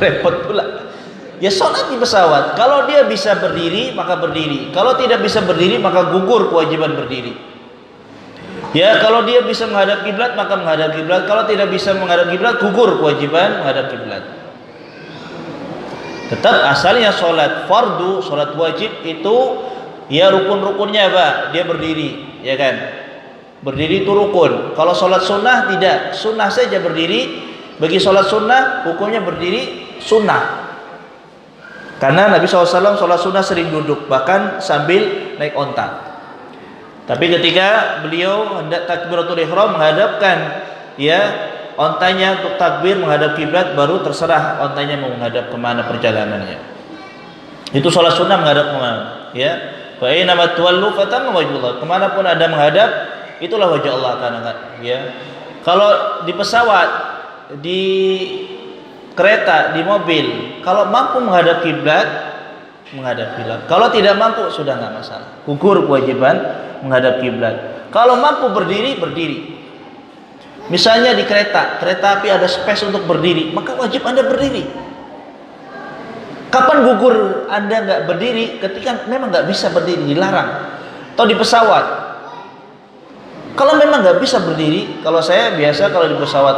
Repot pula. Ya sholat di pesawat. Kalau dia bisa berdiri maka berdiri. Kalau tidak bisa berdiri maka gugur kewajiban berdiri. Ya, kalau dia bisa menghadap kiblat maka menghadap kiblat. Kalau tidak bisa menghadap kiblat, gugur kewajiban menghadap kiblat. Tetap asalnya sholat fardu, sholat wajib itu ya rukun-rukunnya apa? Dia berdiri, ya kan? Berdiri itu rukun. Kalau sholat sunnah tidak, sunnah saja berdiri. Bagi sholat sunnah hukumnya berdiri sunnah. Karena Nabi SAW sholat sunnah sering duduk, bahkan sambil naik onta. Tapi ketika beliau hendak takbiratul ihram menghadapkan ya ontanya untuk takbir menghadap kiblat, baru terserah ontanya mau menghadap kemana perjalanannya. Itu sholat sunnah menghadap kemana? Ya, fa aina ma tuwallu fatamma wajhullah. Kemanapun Anda menghadap, itulah wajah Allah akan angkat, ya. Kalau di pesawat, di kereta, di mobil, kalau mampu menghadap kiblat, menghadap kiblat. Kalau tidak mampu, sudah nggak masalah. Gugur kewajiban menghadap kiblat. Kalau mampu berdiri, berdiri. Misalnya di kereta api ada space untuk berdiri, maka wajib Anda berdiri. Kapan gugur Anda nggak berdiri? Ketika memang nggak bisa berdiri, dilarang. Atau di pesawat, kalau memang nggak bisa berdiri, kalau saya biasa kalau di pesawat,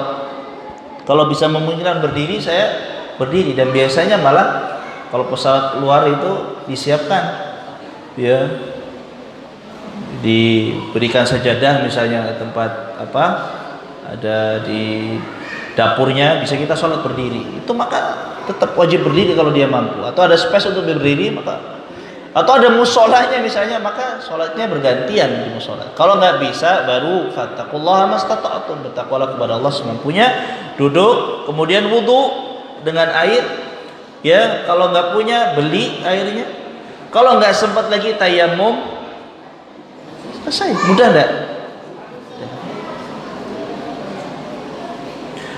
kalau bisa memungkinkan berdiri, saya berdiri. Dan biasanya malah kalau pesawat luar itu disiapkan, ya, diberikan sajadah misalnya tempat apa, ada di dapurnya bisa kita sholat berdiri, itu maka tetap wajib berdiri kalau dia mampu. Atau ada space untuk berdiri, maka, atau ada musolahnya misalnya, maka sholatnya bergantian di musola. Kalau nggak bisa, baru fattaqullaha mastata'tum, bertakwalah kepada Allah semampunya, duduk, kemudian wudu dengan air, ya. Kalau nggak punya, beli airnya. Kalau nggak sempat lagi, tayamum, selesai. Mudah nggak?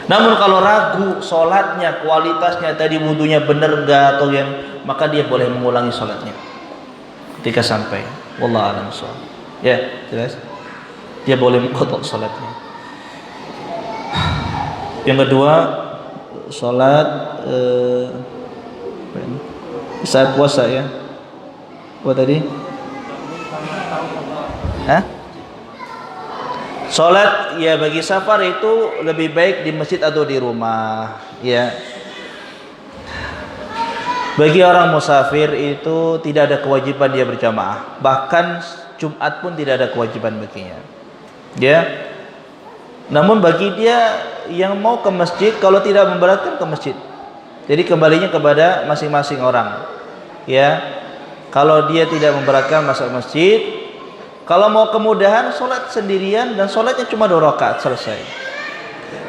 Namun kalau ragu sholatnya, kualitasnya, tadi wudunya benar enggak atau yang, maka dia boleh mengulangi sholatnya ketika sampai. Wallahu a'lam bishawab. Ya, jelas. Dia boleh mengqadha sholatnya. Yang kedua, sholat saat puasa ya. Apa tadi? Hah? Sholat ya bagi safar itu lebih baik di masjid atau di rumah, ya. Bagi orang musafir itu tidak ada kewajiban dia berjamaah, bahkan Jumat pun tidak ada kewajiban baginya, ya. Namun bagi dia yang mau ke masjid, kalau tidak memberatkan ke masjid, jadi kembalinya kepada masing-masing orang, ya. Kalau dia tidak memberatkan masuk masjid, kalau mau kemudahan, sholat sendirian dan sholatnya cuma 2 rakaat, selesai.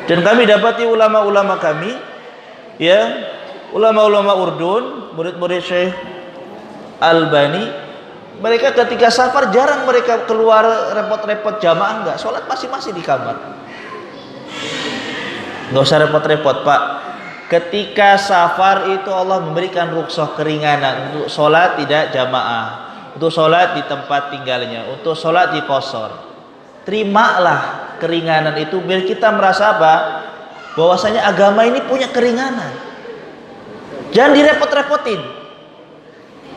Dan kami dapati ulama-ulama kami, ya, ulama-ulama Urdun, murid-murid Syekh Albani, mereka ketika safar jarang mereka keluar repot-repot jamaah, enggak, sholat masing-masing di kamar. Enggak usah repot-repot, Pak. Ketika safar itu Allah memberikan rukhsah, keringanan untuk sholat tidak jamaah, untuk sholat di tempat tinggalnya, untuk sholat di qashar. Terimalah keringanan itu biar kita merasa apa? Bahwasanya agama ini punya keringanan. Jangan direpot-repotin.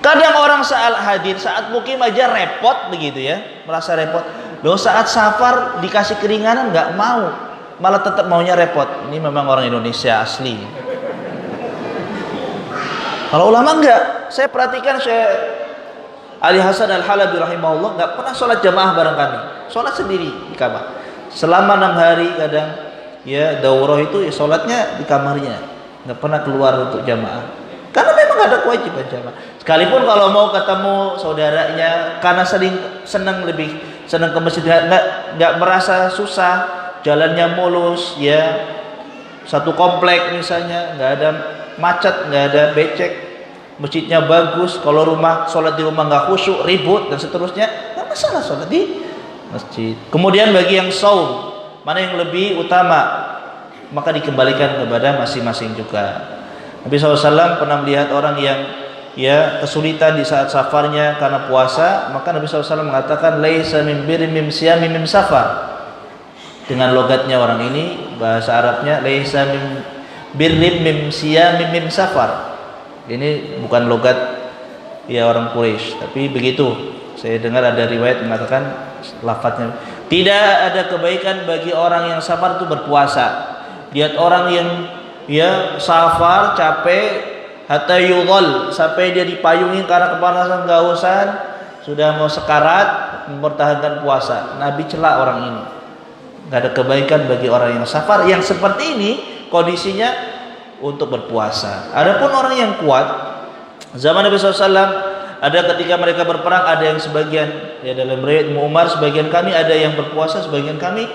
Kadang orang saat hadir, saat mukim aja repot begitu ya, merasa repot. Loh, saat safar dikasih keringanan nggak mau, malah tetap maunya repot. Ini memang orang Indonesia asli. Kalau ulama enggak, saya perhatikan, saya Ali Hasan Al-Halabi rahimahullah nggak pernah sholat jamaah bareng kami, sholat sendiri di kamar selama 6 hari. Kadang ya daurah itu ya sholatnya di kamarnya, nggak pernah keluar untuk jamaah karena memang nggak ada kewajiban jamaah. Sekalipun kalau mau ketemu saudaranya karena lebih senang ke masjid, nggak merasa susah, jalannya mulus, ya, satu komplek misalnya nggak ada macet, nggak ada becek, masjidnya bagus. Kalau rumah, sholat di rumah nggak khusyuk, ribut dan seterusnya, nggak masalah sholat di masjid. Kemudian bagi yang saum, mana yang lebih utama, maka dikembalikan kepada masing-masing juga. Nabi SAW pernah melihat orang yang ya kesulitan di saat safarnya karena puasa, maka Nabi SAW mengatakan laisa min birri mim siyami mim safar. Dengan logatnya orang ini, bahasa Arabnya laisa min birri mim siyami mim safar. Ini bukan logat ya orang Quraisy, tapi begitu. Saya dengar ada riwayat mengatakan lafadznya. Tidak ada kebaikan bagi orang yang safar itu berpuasa. Lihat orang yang ya safar capek hatta yudhal, sampai dia dipayungi karena kepanasan kehausan, sudah mau sekarat mempertahankan puasa. Nabi cela orang ini. Tidak ada kebaikan bagi orang yang safar yang seperti ini kondisinya untuk berpuasa. Adapun orang yang kuat, zaman Nabi SAW ada ketika mereka berperang, ada yang sebagian ya dalam riwayat Umar, sebagian kami ada yang berpuasa, sebagian kami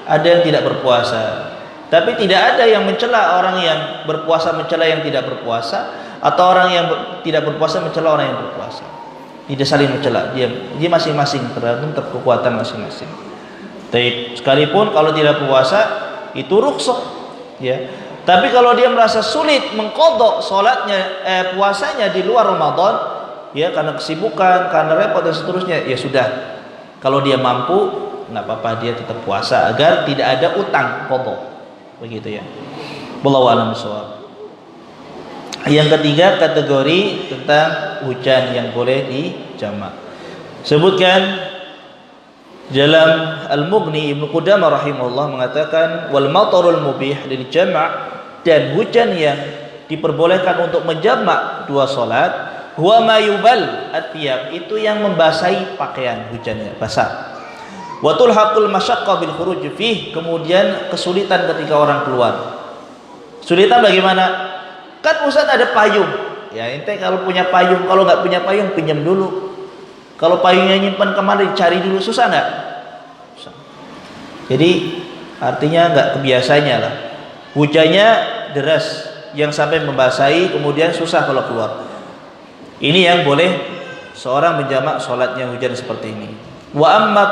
ada yang tidak berpuasa. Tapi tidak ada yang mencela orang yang berpuasa mencela yang tidak berpuasa, atau orang yang tidak berpuasa mencela orang yang berpuasa. Tidak saling mencela, dia masing-masing tergantung kekuatan masing-masing. Tapi sekalipun kalau tidak puasa itu rukhsah, ya. Tapi kalau dia merasa sulit mengqadha salatnya, puasanya di luar Ramadan, ya karena kesibukan, karena repot dan seterusnya, ya sudah. Kalau dia mampu, nggak apa-apa, dia tetap puasa agar tidak ada utang qadha. Begitu ya. Wallahu a'lam bishawab. Yang ketiga, kategori tentang hujan yang boleh dijamak. Sebutkan dalam Al-Mughni Ibnu Qudamah rahimahullah mengatakan wal matarul mubih lil jama', dan hujan yang diperbolehkan untuk menjamak 2 salat, huwa mayubal at-thiyab, itu yang membasahi pakaian, hujannya basah. Wa tulhaqul masyaqqa bil khuruj fih, kemudian kesulitan ketika orang keluar, Sulitan bagaimana? Kan Ustaz ada payung. Ya ente kalau punya payung, kalau nggak punya payung pinjam dulu. Kalau payungnya nyimpan kemana cari dulu, susah nggak? Susah. Jadi artinya nggak kebiasanya lah. Hujannya deras yang sampai membasahi, kemudian susah kalau keluar. Ini yang boleh seorang menjamak sholatnya hujan seperti ini. Wa amma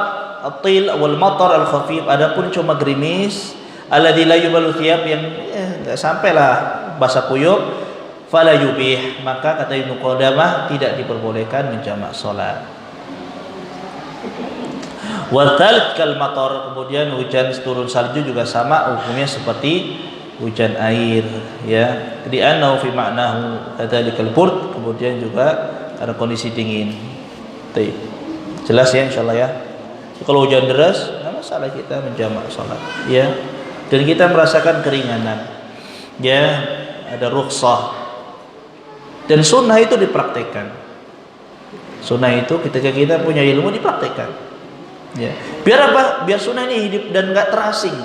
at-til wal matar al khafif, adapun cuma gerimis alladzi la yubalu thiyab, yang enggak sampailah basah kuyup, fala yubih, maka kata Ibnu Qudamah tidak diperbolehkan menjamak salat. Wa thal kal matar, kemudian hujan turun salju juga sama hukumnya seperti hujan air, ya. Di annahu fi ma'nahu kadzalikal burd, kemudian juga ada kondisi dingin. Baik. Jelas ya insyaallah ya. Kalau hujan deras, enggak masalah kita menjamak salat, ya. Dan kita merasakan keringanan. Ya, ada rukhsah. Dan sunnah itu dipraktekkan. Sunnah itu ketika kita punya ilmu dipraktekkan. Ya. Biar apa? Biar sunnah ini hidup dan enggak terasing.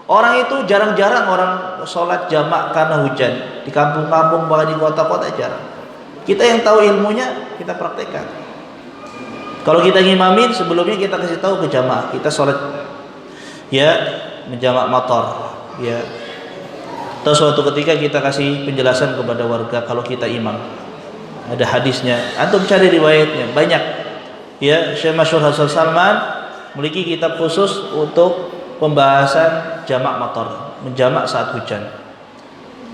Orang itu jarang-jarang orang sholat jamak karena hujan. Di kampung-kampung bahkan di kota-kota jarang. Kita yang tahu ilmunya kita praktekkan. Kalau kita ngimamin, sebelumnya kita kasih tahu ke jamaah kita sholat ya menjamak motor, ya. Atau suatu ketika kita kasih penjelasan kepada warga kalau kita imam. Ada hadisnya, antum cari riwayatnya banyak. Ya, Syekh Masyhur Hasan Salman memiliki kitab khusus untuk pembahasan jamak motor, menjamak saat hujan.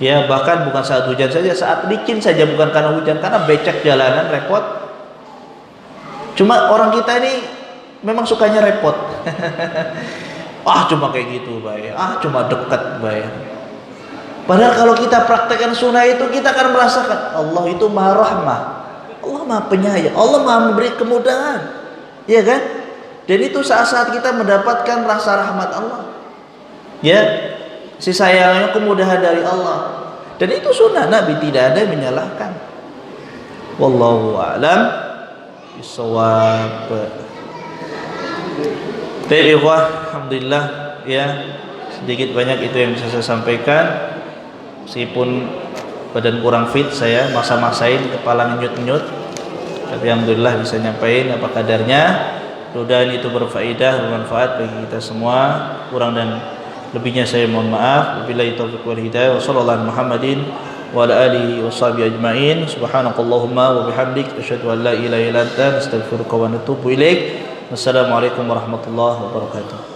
Ya, bahkan bukan saat hujan saja, saat licin saja, bukan karena hujan, karena becek jalanan repot. Cuma orang kita ini memang sukanya repot. Cuma kayak gitu, baik. Cuma dekat, baik. Padahal kalau kita praktekkan sunnah itu, kita akan merasakan Allah itu Maha Rahmah, Allah Maha Penyayang, Allah Maha memberi kemudahan, ya kan? Dan itu saat-saat kita mendapatkan rasa rahmat Allah, ya, si sayangnya kemudahan dari Allah. Dan itu sunnah Nabi, tidak ada yang menyalahkan. Wallahu a'lam bishawab. Baik ikhwah, alhamdulillah ya, sedikit banyak itu yang bisa saya sampaikan. Meskipun badan kurang fit, saya maksa-maksain, kepala ngenyut-nyut, tapi alhamdulillah bisa nyampein apa kadarnya. Mudah-mudahan itu berfaedah, bermanfaat bagi kita semua. Kurang dan lebihnya saya mohon maaf. Wabillahi taufiq wal hidayah. Wassallallahu Muhammadin wa ala alihi washabihi ajmain. Subhanakallahumma wa bihamdik, asyhadu an la ilaha illa anta, astaghfiruka wa atubu ilaik. Wassalamualaikum warahmatullahi wabarakatuh.